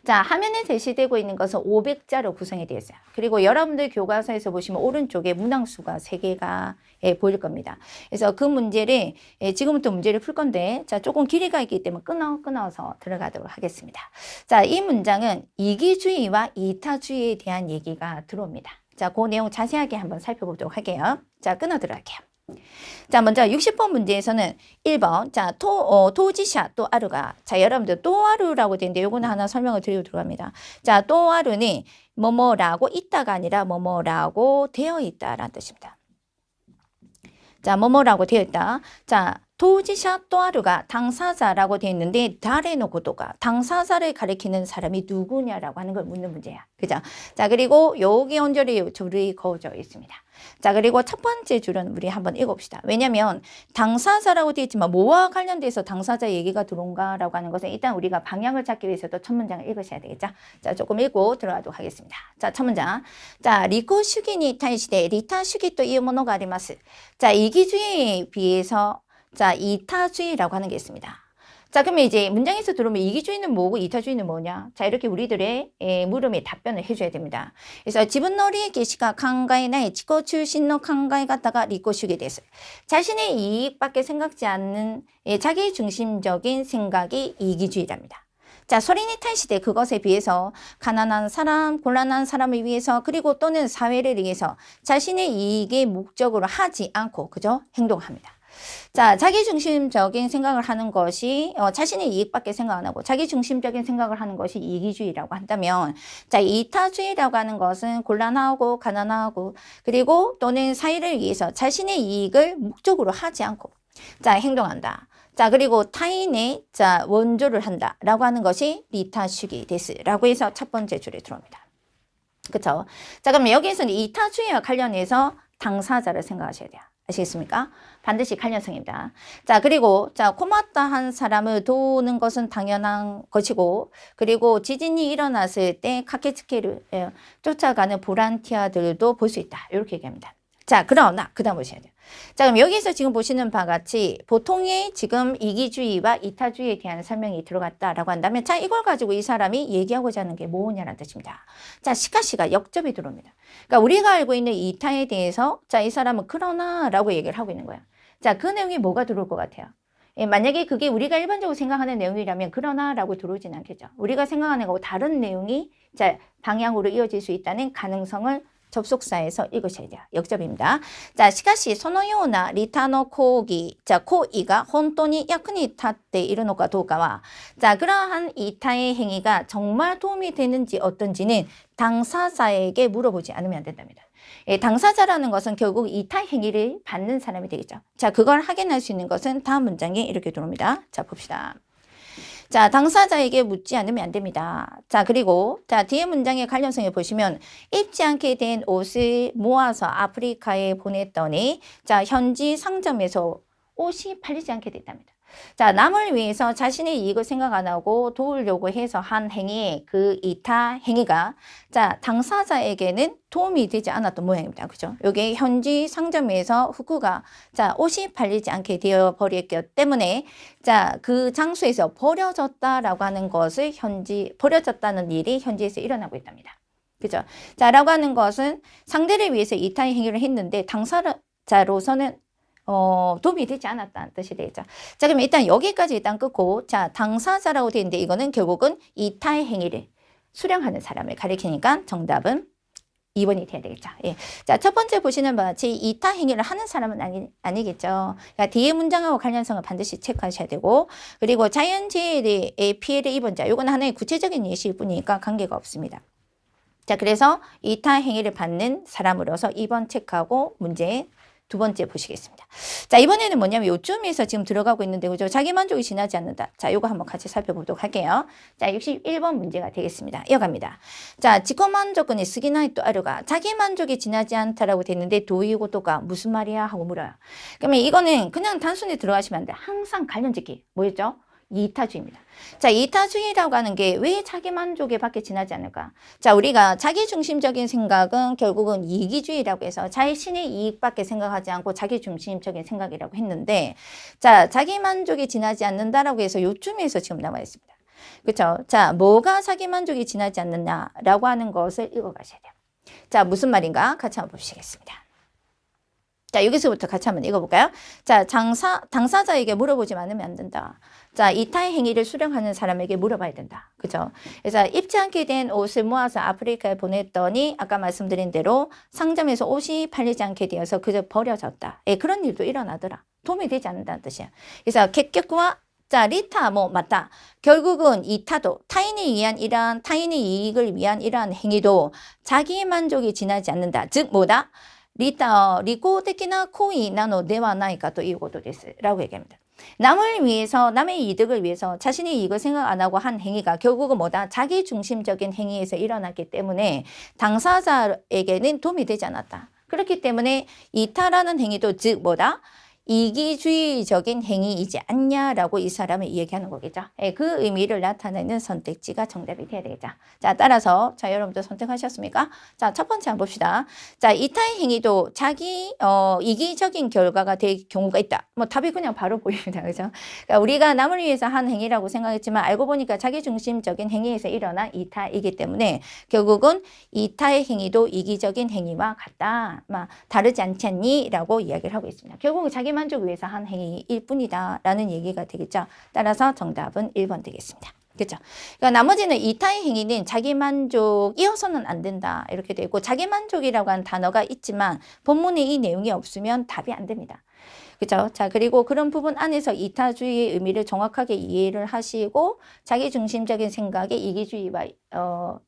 자, 화면에 제시되고 있는 것은 500자로 구성이 되어 있어요. 그리고 여러분들 교과서에서 보시면 오른쪽에 문항수가 3개가 보일 겁니다. 그래서 그 문제를 지금부터 문제를 풀 건데 자, 조금 길이가 있기 때문에 끊어서 들어가도록 하겠습니다. 자, 이 문장은 이기주의와 이타주의에 대한 얘기가 들어옵니다. 자, 그 내용 자세하게 한번 살펴보도록 할게요. 자, 끊어 들어갈게요. 자, 먼저 60번 문제에서는 1번, 자, 토지샤 또 아루가. 자, 여러분들 또 아루라고 되는데 요거는 하나 설명을 드리고 들어갑니다. 자, 또 아루는 뭐뭐라고 있다가 아니라 뭐뭐라고 되어 있다라는 뜻입니다. 자, 뭐뭐라고 되어 있다. 자, 토지샤 또 아루가 당사자라고 되어 있는데 다레노 고도가 당사자를 가리키는 사람이 누구냐라고 하는 걸 묻는 문제야. 그죠? 자, 그리고 여기 언저리 줄이 그어져 있습니다. 자, 그리고 첫 번째 줄은 우리 한번 읽어봅시다. 왜냐면 당사자라고 되어 있지만 뭐와 관련돼서 당사자 얘기가 들어온가라고 하는 것은 일단 우리가 방향을 찾기 위해서도 첫 문장을 읽으셔야 되겠죠. 자, 조금 읽고 들어가도록 하겠습니다. 자, 첫 문장. 자, 리코 슈기니 타이시데 리타 슈기 또 이 모노가 아리마스. 자, 이기주의에 비해서 자, 이타주의라고 하는 게 있습니다. 자, 그러면 이제 문장에서 들어오면 이기주의는 뭐고 이타주의는 뭐냐? 자, 이렇게 우리들의 물음에 답변을 해줘야 됩니다. 그래서 지분노리의 게시가 강가이나의 지코 출신의 강가에 갔다가 리코슈게 됐어요. 자신의 이익밖에 생각지 않는 자기 중심적인 생각이 이기주의랍니다. 자, 소리니탄 시대 그것에 비해서 가난한 사람, 곤란한 사람을 위해서 그리고 또는 사회를 위해서 자신의 이익의 목적으로 하지 않고 그죠? 행동합니다. 자, 자기중심적인 생각을 하는 것이 자신의 이익밖에 생각 안 하고 자기중심적인 생각을 하는 것이 이기주의라고 한다면 자, 이타주의라고 하는 것은 곤란하고 가난하고 그리고 또는 사회를 위해서 자신의 이익을 목적으로 하지 않고 자, 행동한다. 자, 그리고 타인의 자, 원조를 한다라고 하는 것이 리타주의 데스라고 해서 첫 번째 줄에 들어옵니다. 그렇죠? 자, 그럼 여기에서는 이타주의와 관련해서 당사자를 생각하셔야 돼요. 아시겠습니까? 반드시 관련성입니다. 자, 그리고 자, 고맙다 한 사람을 도우는 것은 당연한 것이고 그리고 지진이 일어났을 때 카케츠케를 쫓아가는 보란티아들도 볼 수 있다. 이렇게 얘기합니다. 자, 그러나 그 다음 보셔야 돼요. 자, 그럼 여기서 지금 보시는 바와 같이 보통의 지금 이기주의와 이타주의에 대한 설명이 들어갔다라고 한다면 자, 이걸 가지고 이 사람이 얘기하고자 하는 게 뭐냐라는 뜻입니다. 자, 시카시가 역접이 들어옵니다. 그러니까 우리가 알고 있는 이타에 대해서 자, 이 사람은 그러나 라고 얘기를 하고 있는 거예요. 자, 그 내용이 뭐가 들어올 것 같아요? 예, 만약에 그게 우리가 일반적으로 생각하는 내용이라면 그러나 라고 들어오진 않겠죠. 우리가 생각하는 거하고 다른 내용이 자, 방향으로 이어질 수 있다는 가능성을 접속사에서 읽으셔야 돼요. 역접입니다. 자, しかしそのような利他の行為、자, 行為が本当に役に立っているのかどうかは、자, 그러한 이타의 행위가 정말 도움이 되는지 어떤지는 당사자에게 물어보지 않으면 안 된답니다. 예, 당사자라는 것은 결국 이타 행위를 받는 사람이 되겠죠. 자, 그걸 확인할 수 있는 것은 다음 문장에 이렇게 들어옵니다. 자, 봅시다. 자, 당사자에게 묻지 않으면 안 됩니다. 자, 그리고 자, 뒤에 문장의 관련성을 보시면 입지 않게 된 옷을 모아서 아프리카에 보냈더니 자, 현지 상점에서 옷이 팔리지 않게 됐답니다. 자, 남을 위해서 자신의 이익을 생각 안 하고 도우려고 해서 한 행위, 그 이타 행위가 자, 당사자에게는 도움이 되지 않았던 모양입니다. 그죠? 여기 현지 상점에서 후쿠가 자, 옷이 팔리지 않게 되어 버렸기 때문에 자, 그 장소에서 버려졌다라고 하는 것을 버려졌다는 일이 현지에서 일어나고 있답니다. 그죠? 자, 라고 하는 것은 상대를 위해서 이타의 행위를 했는데 당사자로서는 도움이 되지 않았다는 뜻이 되겠죠. 자, 그럼 일단 여기까지 일단 끊고, 자, 당사자라고 되어 있는데 이거는 결국은 이타의 행위를 수령하는 사람을 가리키니까 정답은 2번이 돼야 되겠죠. 예. 자, 첫 번째 보시는 바와 같이 이타 행위를 하는 사람은 아니겠죠. 그러니까 뒤에 문장하고 관련성을 반드시 체크하셔야 되고, 그리고 자연재해의 피해를 입은 자, 이건 하나의 구체적인 예시일 뿐이니까 관계가 없습니다. 자, 그래서 이타 행위를 받는 사람으로서 2번 체크하고 문제 두 번째 보시겠습니다. 자, 이번에는 뭐냐면 요쯤에서 지금 들어가고 있는데, 그죠? 자기만족이 지나지 않는다. 자, 요거 한번 같이 살펴보도록 할게요. 자, 61번 문제가 되겠습니다. 이어갑니다. 자, 지코만족은 스기나이 또 아류가 자기만족이 지나지 않다라고 됐는데, 도이고도가 무슨 말이야? 하고 물어요. 그러면 이거는 그냥 단순히 들어가시면 안 돼. 항상 관련짓기. 뭐였죠? 이타주의입니다. 자, 이타주의라고 하는 게 왜 자기 만족에 밖에 지나지 않을까? 자, 우리가 자기중심적인 생각은 결국은 이기주의라고 해서 자신의 이익밖에 생각하지 않고 자기중심적인 생각이라고 했는데, 자, 자기 만족이 지나지 않는다라고 해서 요쯤에서 지금 나와 있습니다. 그렇죠? 자, 뭐가 자기 만족이 지나지 않느냐라고 하는 것을 읽어가셔야 돼요. 자, 무슨 말인가? 같이 한번 보시겠습니다. 자, 여기서부터 같이 한번 읽어볼까요? 자, 당사자에게 물어보지 않으면 안 된다. 자, 이타의 행위를 수령하는 사람에게 물어봐야 된다. 그죠? 그래서 입지 않게 된 옷을 모아서 아프리카에 보냈더니 아까 말씀드린 대로 상점에서 옷이 팔리지 않게 되어서 그저 버려졌다. 예, 그런 일도 일어나더라. 도움이 되지 않는다는 뜻이야. 그래서 객격과 자, 리타 뭐 맞다. 결국은 이타도 타인의 이익을 위한 이러한 행위도 자기 만족이 지나지 않는다. 즉 뭐다? 리코테키나 코이 나노 데와 나이까 또 이것도 됐라고 얘기합니다. 남을 위해서, 남의 이득을 위해서 자신의 이익을 생각 안 하고 한 행위가 결국은 뭐다? 자기 중심적인 행위에서 일어났기 때문에 당사자에게는 도움이 되지 않았다. 그렇기 때문에 이타라는 행위도 즉 뭐다? 이기주의적인 행위이지 않냐라고 이 사람을 얘기하는 거겠죠. 예, 그 의미를 나타내는 선택지가 정답이 돼야 되겠죠. 자, 따라서 자, 여러분들 선택하셨습니까? 자, 첫 번째 한번 봅시다. 자, 이타의 행위도 자기 이기적인 결과가 될 경우가 있다. 뭐 답이 그냥 바로 보입니다. 그죠? 그러니까 우리가 남을 위해서 한 행위라고 생각했지만 알고 보니까 자기 중심적인 행위에서 일어난 이타이기 때문에 결국은 이타의 행위도 이기적인 행위와 같다. 다르지 않지 않니? 라고 이야기를 하고 있습니다. 결국 자기 만족 위해서 한 행위일 뿐이다 라는 얘기가 되겠죠. 따라서 정답은 1번 되겠습니다. 그렇죠? 그러니까 나머지는 이타의 행위는 자기 만족이어서는 안 된다. 이렇게 되고 자기 만족이라고 하는 단어가 있지만 본문에 이 내용이 없으면 답이 안 됩니다. 그죠? 자, 그리고 그런 부분 안에서 이타주의의 의미를 정확하게 이해를 하시고 자기 중심적인 생각에 이기주의와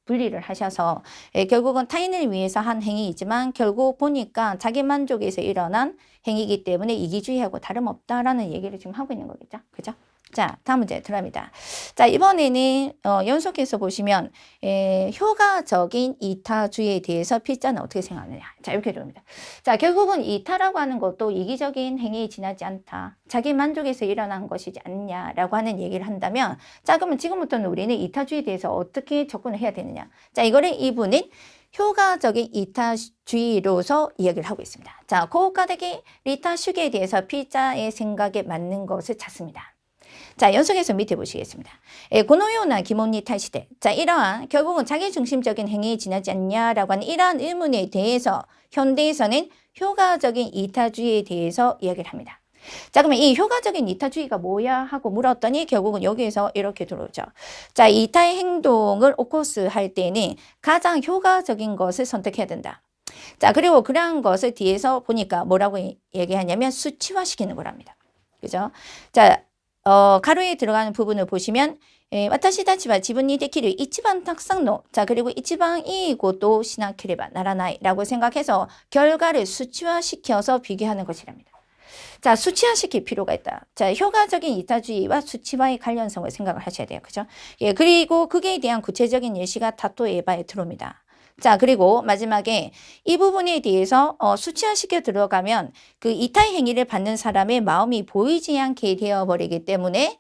분리를 하셔서 결국은 타인을 위해서 한 행위이지만 결국 보니까 자기 만족에서 일어난 행위이기 때문에 이기주의하고 다름없다라는 얘기를 지금 하고 있는 거겠죠? 그죠? 자, 다음 문제 들어갑니다. 자, 이번에는 연속해서 보시면 효과적인 이타주의에 대해서 필자는 어떻게 생각하느냐. 자, 이렇게 들어옵니다. 자, 결국은 이타라고 하는 것도 이기적인 행위에 지나지 않다. 자기 만족에서 일어난 것이지 않냐라고 하는 얘기를 한다면 자, 그러면 지금부터는 우리는 이타주의에 대해서 어떻게 접근을 해야 되느냐. 자, 이거를 이분은 효과적인 이타주의로서 이야기를 하고 있습니다. 자, 고가대기 리타슈기에 대해서 필자의 생각에 맞는 것을 찾습니다. 자, 연속해서 밑에 보시겠습니다. 고노요나 기본니 탈시대. 자, 이러한 결국은 자기중심적인 행위에 지나지 않냐라고 하는 이러한 의문에 대해서 현대에서는 효과적인 이타주의에 대해서 이야기를 합니다. 자, 그러면 이 효과적인 이타주의가 뭐야 하고 물었더니 결국은 여기에서 이렇게 들어오죠. 자, 이타의 행동을 오코스 할 때는 가장 효과적인 것을 선택해야 된다. 자, 그리고 그러한 것을 뒤에서 보니까 뭐라고 얘기하냐면 수치화시키는 거랍니다. 그죠? 자, 가로에 들어가는 부분을 보시면 와타시다치와 지분이 되기를 이치반 탁상노. 자, 그리고 이치반 이고도 시나케레바 나라나이라고 생각해서 결과를 수치화시켜서 비교하는 것이랍니다. 자, 수치화시킬 필요가 있다. 자, 효과적인 이타주의와 수치와의 관련성을 생각을 하셔야 돼요. 그죠? 예, 그리고 그에 대한 구체적인 예시가 다토 에바에 들어옵니다. 자, 그리고 마지막에 이 부분에 대해서 수치화시켜 들어가면 그 이타의 행위를 받는 사람의 마음이 보이지 않게 되어버리기 때문에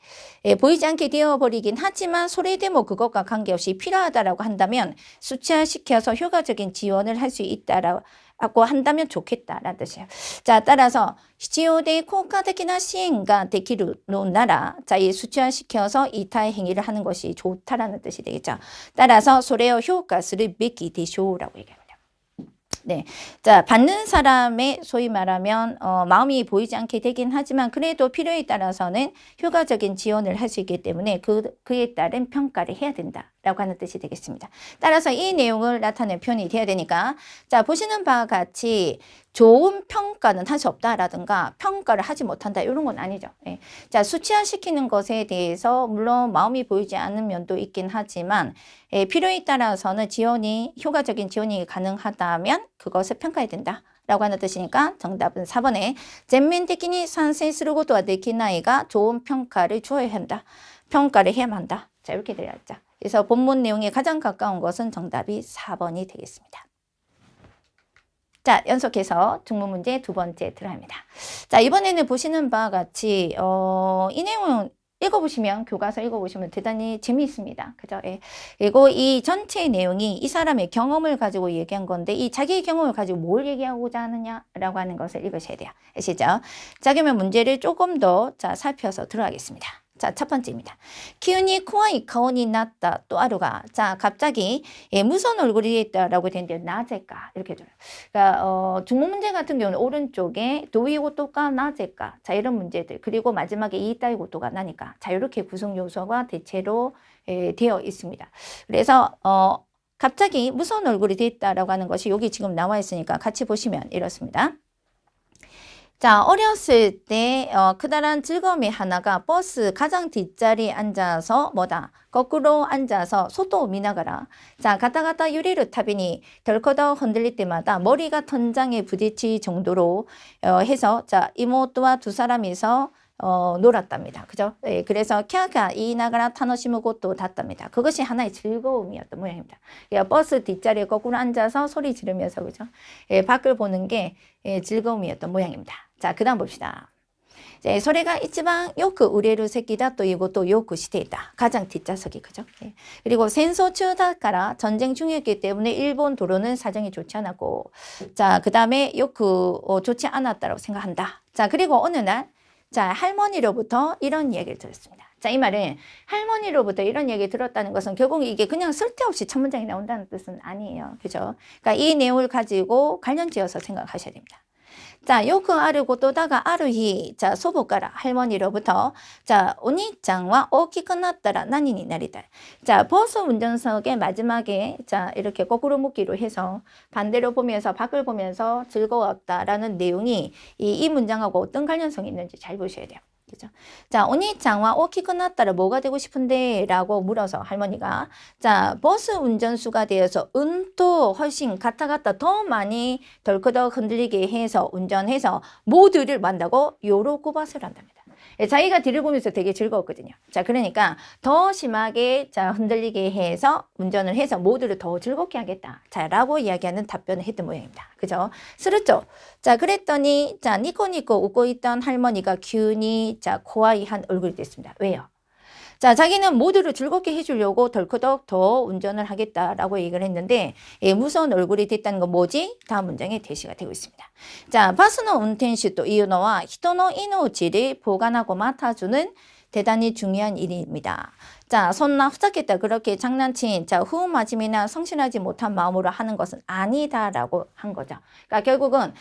보이지 않게 되어버리긴 하지만 소래대모 그것과 관계없이 필요하다라고 한다면 수치화시켜서 효과적인 지원을 할 수 있다라고 한다면 좋겠다라는 뜻이에요. 자, 따라서 시치오데 코카데키나 시행가 데키루노나라. 자, 이 수치화시켜서 이타의 행위를 하는 것이 좋다라는 뜻이 되겠죠. 따라서 소래어 효과스를 베키 대쇼라고 얘기합니다. 네. 자, 받는 사람의 소위 말하면 마음이 보이지 않게 되긴 하지만 그래도 필요에 따라서는 효과적인 지원을 할 수 있기 때문에 그에 따른 평가를 해야 된다라고 하는 뜻이 되겠습니다. 따라서 이 내용을 나타낸 표현이 돼야 되니까 자, 보시는 바와 같이 좋은 평가는 할 수 없다라든가 평가를 하지 못한다 이런 건 아니죠. 예. 자, 수치화시키는 것에 대해서 물론 마음이 보이지 않는 면도 있긴 하지만 필요에 따라서는 효과적인 지원이 가능하다면 그것을 평가해야 된다. 라고 하는 뜻이니까 정답은 4번에 전면적인 산세스르고도와 데키나이가 좋은 평가를 주어야 한다. 평가를 해야만 한다. 자, 이렇게 되어있죠. 그래서 본문 내용에 가장 가까운 것은 정답이 4번이 되겠습니다. 자, 연속해서 중문 문제 두 번째 들어갑니다. 자, 이번에는 보시는 바와 같이 이 내용은 읽어보시면 교과서 읽어보시면 대단히 재미있습니다. 그죠? 예. 그리고 이 전체 내용이 이 사람의 경험을 가지고 얘기한 건데 이 자기의 경험을 가지고 뭘 얘기하고자 하느냐라고 하는 것을 읽으셔야 돼요. 아시죠? 자, 그러면 문제를 조금 더 살펴서 들어가겠습니다. 자, 첫 번째입니다. 기운이 코와이 가온이 났다 또 아루가. 자, 갑자기 무서운 얼굴이 됐다라고 되는데 나제까 이렇게 들어요. 그러니까 중문 문제 같은 경우는 오른쪽에 도이고토가 나제까. 자, 이런 문제들. 그리고 마지막에 이따이고토가 나니까. 자, 이렇게 구성 요소가 대체로 되어 있습니다. 그래서 갑자기 무서운 얼굴이 됐다라고 하는 것이 여기 지금 나와 있으니까 같이 보시면 이렇습니다. 자, 어렸을 때 크다란 즐거움이 하나가 버스 가장 뒷자리에 앉아서 뭐다? 거꾸로 앉아서 소도 미나가라. 자, 가다가다 유리를 타비니 덜커덕 흔들릴 때마다 머리가 천장에 부딪힐 정도로 해서 자, 이모토와 두 사람이서 놀았답니다. 그죠? 네, 그래서 캬가 이나가라 타노시무 곳도 닿답니다. 그것이 하나의 즐거움이었던 모양입니다. 버스 뒷자리에 거꾸로 앉아서 소리 지르면서 그죠? 밖을 보는 게 즐거움이었던 모양입니다. 자, 그 다음 봅시다. 소리가 이치방 요크 우레루 새끼다 또 이것도 요크 시대이다. 가장 뒷좌석이 그죠? 네. 그리고 센소 추다가라 전쟁 중이었기 때문에 일본 도로는 사정이 좋지 않았고 자, 그 다음에 요크 좋지 않았다고 생각한다. 자, 그리고 어느 날 자, 할머니로부터 이런 얘기를 들었습니다. 자, 이 말은 할머니로부터 이런 얘기 들었다는 것은 결국 이게 그냥 쓸데없이 첫 문장이 나온다는 뜻은 아니에요. 그죠? 그러니까 이 내용을 가지고 관련 지어서 생각하셔야 됩니다. 자, 요크 아르 고토다가 아르히, 자, 소부가라, 할머니로부터, 자, 오니짱와 오키크났다라 나니니 나리다. 자, 버스 운전석의 마지막에, 자, 이렇게 거꾸로 묶기로 해서 반대로 보면서, 밖을 보면서 즐거웠다라는 내용이 이 문장하고 어떤 관련성이 있는지 잘 보셔야 돼요. 그죠? 자, 오니짱와 오키크났다라 뭐가 되고 싶은데? 라고 물어서 할머니가, 자, 버스 운전수가 되어서 은또 훨씬 가타가타 더 많이 덜커덕 흔들리게 해서 운전해서 모두를 만나고 요로꼬바스를 한답니다. 자기가 뒤를 보면서 되게 즐거웠거든요. 자, 그러니까 더 심하게 자, 흔들리게 해서 운전을 해서 모두를 더 즐겁게 하겠다. 자, 라고 이야기하는 답변을 했던 모양입니다. 그죠? 스르죠. 자, 그랬더니 자, 니코니코 웃고 있던 할머니가 균이 자, 고아이한 얼굴이 됐습니다. 왜요? 자, 자기는 모두를 즐겁게 해주려고 덜커덕 더 운전을 하겠다라고 얘기를 했는데, 예, 무서운 얼굴이 됐다는 건 뭐지? 다음 문장에 대시가 되고 있습니다. 자, 바스의 운전시 또 이유노와 히토의 이노치를 보관하고 맡아주는 대단히 중요한 일입니다. 자, 손나 후작했다 그렇게 장난친 자, 후마짐이나 성실하지 못한 마음으로 하는 것은 아니다라고 한 거죠. 그러니까 결국은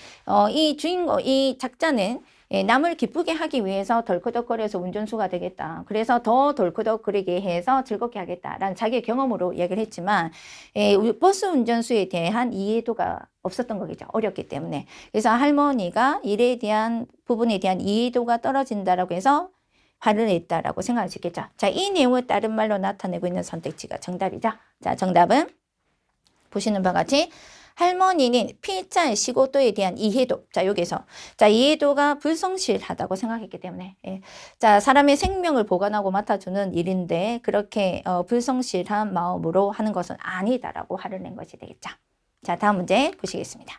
이 주인공, 이 작자는 예, 남을 기쁘게 하기 위해서 덜커덕거려서 운전수가 되겠다. 그래서 더 덜커덕거리게 해서 즐겁게 하겠다라는 자기의 경험으로 이야기를 했지만 예, 버스 운전수에 대한 이해도가 없었던 거겠죠. 어렵기 때문에. 그래서 할머니가 일에 대한 부분에 대한 이해도가 떨어진다라고 해서 화를 냈다라고 생각할 수 있겠죠. 자, 이 내용을 다른 말로 나타내고 있는 선택지가 정답이죠. 자, 정답은 보시는 바와 같이 할머니는 필자의 시고도에 대한 이해도, 자, 여기서, 자, 이해도가 불성실하다고 생각했기 때문에, 예. 자, 사람의 생명을 보관하고 맡아주는 일인데, 그렇게, 불성실한 마음으로 하는 것은 아니다라고 화를 낸 것이 되겠죠. 자, 다음 문제 보시겠습니다.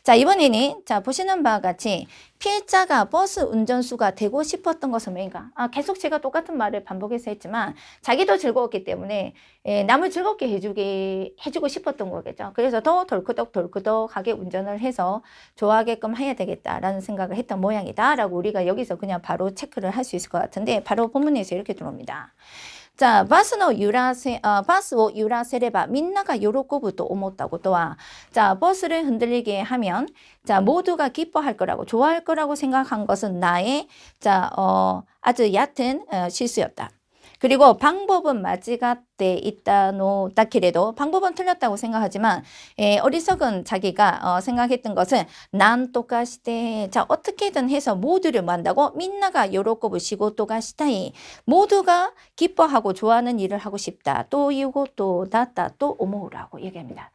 자, 이번에는, 자, 보시는 바와 같이, 필자가 버스 운전수가 되고 싶었던 것은 뭐인가? 계속 제가 똑같은 말을 반복해서 했지만, 자기도 즐거웠기 때문에, 남을 즐겁게 해주고 싶었던 거겠죠. 그래서 더 덜크덕하게 운전을 해서 좋아하게끔 해야 되겠다라는 생각을 했던 모양이다라고 우리가 여기서 그냥 바로 체크를 할 수 있을 것 같은데, 바로 본문에서 이렇게 들어옵니다. 자,バスを揺らせればみんなが喜ぶと思ったことは、 자, 버스를 흔들리게 하면, 자, 모두가 기뻐할 거라고, 좋아할 거라고 생각한 것은 나의, 자, 아주 얕은 실수였다. 그리고 방법은 맞이가돼 있다노 다키레도 방법은 틀렸다고 생각하지만 어리석은 자기가 생각했던 것은 난 똑같이 자 어떻게든 해서 모두를 만나고 민나가 요로코부 시고토가 시타이 모두가 기뻐하고 좋아하는 일을 하고 싶다. 또 이것도 낫다 또 오모우라고 얘기합니다.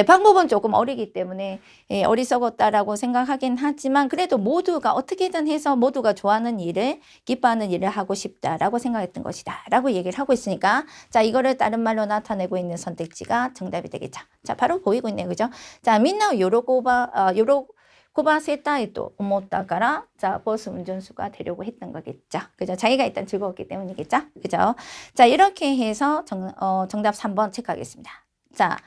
방법은 조금 어리기 때문에 어리석었다라고 생각하긴 하지만 그래도 모두가 어떻게든 해서 모두가 좋아하는 일을 기뻐하는 일을 하고 싶다라고 생각했던 것이다. 라고 얘기를 하고 있으니까 자 이거를 다른 말로 나타내고 있는 선택지가 정답이 되겠죠. 자 바로 보이고 있네요. 그죠? 자 민나 요로코바 세타이도 오모다가라 자 버스 운전수가 되려고 했던 거겠죠. 그죠? 자기가 일단 즐거웠기 때문이겠죠. 그죠? 자 이렇게 해서 정답 3번 체크하겠습니다. 자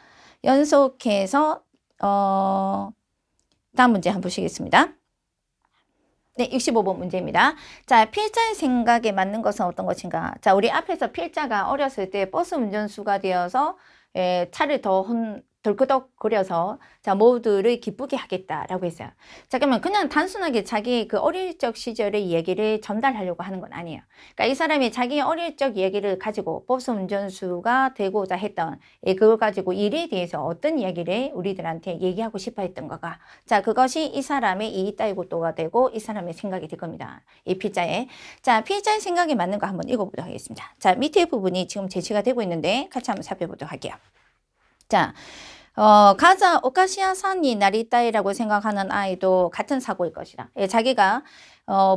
연속해서 다음 문제 한번 보시겠습니다. 네, 65번 문제입니다. 자, 필자의 생각에 맞는 것은 어떤 것인가? 자, 우리 앞에서 필자가 어렸을 때 버스 운전수가 되어서 차를 덜끄덕거려서 자, 모두를 기쁘게 하겠다라고 했어요. 자, 그러면 그냥 단순하게 자기 그 어릴 적 시절의 얘기를 전달하려고 하는 건 아니에요. 그러니까 이 사람이 자기 어릴 적 얘기를 가지고 버스 운전수가 되고자 했던 그걸 가지고 일에 대해서 어떤 이야기를 우리들한테 얘기하고 싶어 했던 거가 자, 그것이 이 사람의 이따이고또가 되고 이 사람의 생각이 될 겁니다. 이 필자의. 자, 필자의 생각에 맞는 거 한번 읽어보도록 하겠습니다. 자, 밑에 부분이 지금 제시가 되고 있는데 같이 한번 살펴보도록 할게요. 자, 가자 오카시아산이 나리따이라고 생각하는 아이도 같은 사고일 것이다. 자기가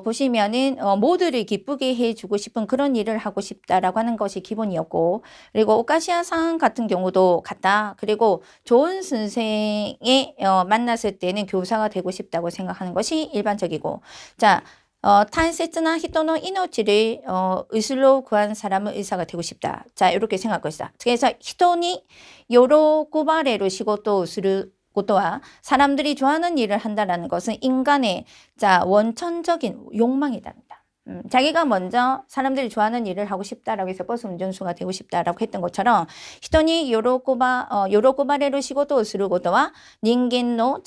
보시면은 모두를 기쁘게 해주고 싶은 그런 일을 하고 싶다라고 하는 것이 기본이었고, 그리고 오카시아산 같은 경우도 같다. 그리고 좋은 선생에 만났을 때는 교사가 되고 싶다고 생각하는 것이 일반적이고, 자. 탄세츠나 히토노 이노치를 의술로 구한 사람은 의사가 되고 싶다. 자, 이렇게 생각할 것이다. 그래서 히토니 요로코바레로 시고토する 것도와 사람들이 좋아하는 일을 한다라는 것은 인간의 자 원천적인 욕망이답니다. 자기가 먼저 사람들이 좋아하는 일을 하고 싶다라고 해서 버스 운전수가 되고 싶다라고 했던 것처럼 히토니 요로코바레루 시고토 스루고토와 닌겐노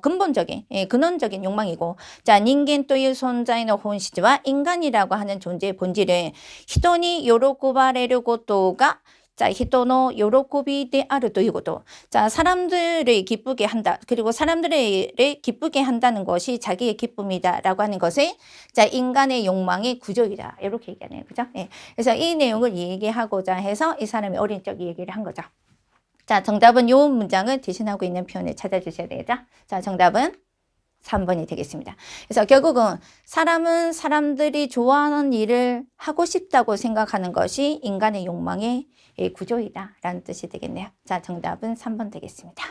근본적인 근원적인 욕망이고 자 닌겐 또유 존재의 본시와 인간이라고 하는 존재의 본질은 히토니 요로코바레루 고토가 자, 히토노 요로코비 데 아르 또 이것도 자, 사람들을 기쁘게 한다. 그리고 사람들을 기쁘게 한다는 것이 자기의 기쁨이다라고 하는 것은 자, 인간의 욕망의 구조이다. 이렇게 얘기하네요. 그죠? 예. 그래서 이 내용을 얘기하고자 해서 이 사람이 어린 적 얘기를 한 거죠. 자, 정답은 요 문장을 대신하고 있는 표현을 찾아주셔야 되죠. 자, 정답은 3번이 되겠습니다. 그래서 결국은 사람은 사람들이 좋아하는 일을 하고 싶다고 생각하는 것이 인간의 욕망의 구조이다 라는 뜻이 되겠네요. 자, 정답은 3번 되겠습니다.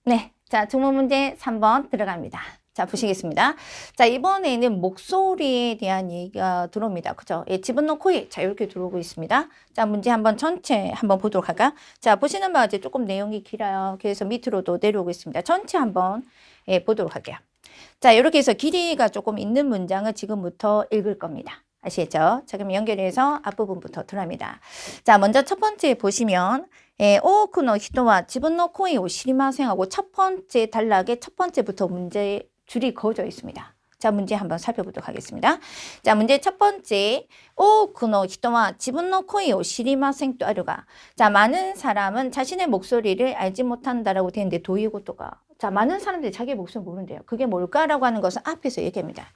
네, 자, 중문 문제 3번 들어갑니다. 자, 보시겠습니다. 자, 이번에는 목소리에 대한 얘기가 들어옵니다. 그죠? 예, 집어넣고, 자, 이렇게 들어오고 있습니다. 자, 문제 한번 전체 한번 보도록 할까요? 자, 보시는 바와 같이 조금 내용이 길어요. 그래서 밑으로도 내려오고 있습니다. 전체 한번 보도록 할게요. 자, 이렇게 해서 길이가 조금 있는 문장을 지금부터 읽을 겁니다. 아시겠죠? 자, 그럼 연결해서 앞부분부터 들어갑니다. 자, 먼저 첫 번째 보시면 오쿠노 히토와 지분노 코이 오 시리마생 하고 첫 번째 단락의 첫 번째부터 문제 줄이 그어져 있습니다. 자, 문제 한번 살펴보도록 하겠습니다. 자, 문제 첫 번째. 오쿠노 히토와 지분노 코이 오 시리마생 또 아르가. 자, 많은 사람은 자신의 목소리를 알지 못한다라고 되는데 도이고토가. 자, 많은 사람들이 자기 목소리 모른대요. 그게 뭘까라고 하는 것은 앞에서 얘기합니다.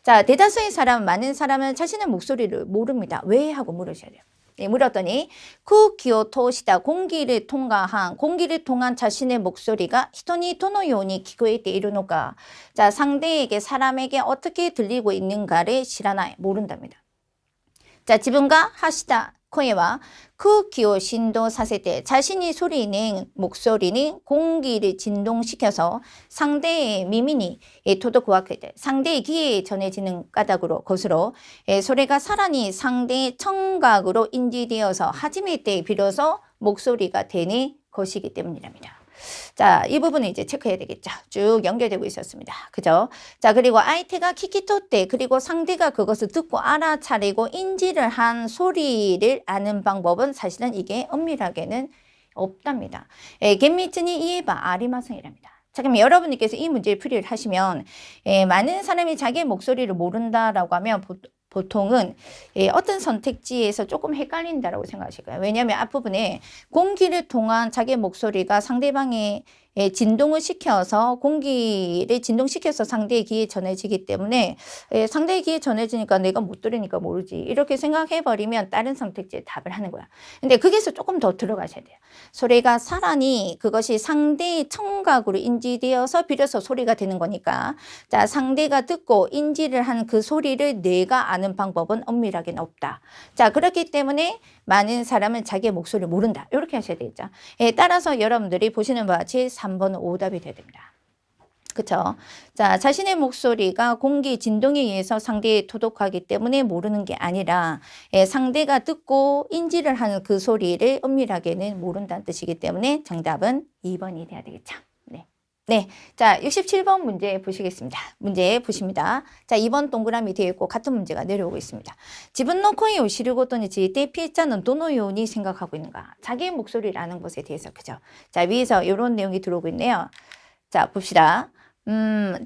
자, 대다수의 사람, 많은 사람은 자신의 목소리를 모릅니다. 왜? 하고 물으셔야 돼요. 네, 물었더니 쿠키오 토시다 공기를 통한 자신의 목소리가 히토니 도노요니 기고에테 이르노가 자 상대에게 사람에게 어떻게 들리고 있는가를 시라나이 모른답니다. 자 지분가 하시다 코에와 쿠키오 신도 사세때 자신이 소리는 목소리는 공기를 진동시켜서 상대의 미미니 토도쿠와케데 상대의 귀에 전해지는 까닭으로 것으로 소리가 사란히 상대의 청각으로 인지되어서 하지메때 비로소 목소리가 되는 것이기 때문이랍니다. 자, 이 부분은 이제 체크해야 되겠죠. 쭉 연결되고 있었습니다. 그죠? 자, 그리고 아이테가 키키토때 그리고 상대가 그것을 듣고 알아차리고 인지를 한 소리를 아는 방법은 사실은 이게 엄밀하게는 없답니다. 겐미츠니 이에바 아리마성이랍니다. 자, 그럼 여러분께서 이 문제를 풀이를 하시면 많은 사람이 자기의 목소리를 모른다라고 하면 보통은 어떤 선택지에서 조금 헷갈린다라고 생각하실 거예요. 왜냐하면 앞부분에 공기를 통한 자기의 목소리가 상대방의 진동을 시켜서 공기를 진동시켜서 상대의 귀에 전해지기 때문에 상대의 귀에 전해지니까 내가 못 들으니까 모르지 이렇게 생각해버리면 다른 선택지에 답을 하는 거야. 근데 거기서 조금 더 들어가셔야 돼요. 소리가 사란히 그것이 상대의 청각으로 인지되어서 비로소 소리가 되는 거니까 자 상대가 듣고 인지를 한 그 소리를 내가 아는 방법은 엄밀하게는 없다. 자 그렇기 때문에 많은 사람은 자기의 목소리를 모른다. 이렇게 하셔야 되겠죠. 따라서 여러분들이 보시는 바와 같이 3번은 오답이 돼야 됩니다. 그쵸? 자, 자신의 목소리가 공기 진동에 의해서 상대에 토독하기 때문에 모르는 게 아니라 상대가 듣고 인지를 하는 그 소리를 엄밀하게는 모른다는 뜻이기 때문에 정답은 2번이 돼야 되겠죠. 네. 자, 67번 문제 보시겠습니다. 문제 보십니다. 자, 2번 동그라미 되어 있고 같은 문제가 내려오고 있습니다. 지분노 코에 오시르고토니 지때 피해자는 도노요니 생각하고 있는가? 자기의 목소리를 아는 것에 대해서 그죠? 자, 위에서 이런 내용이 들어오고 있네요. 자, 봅시다.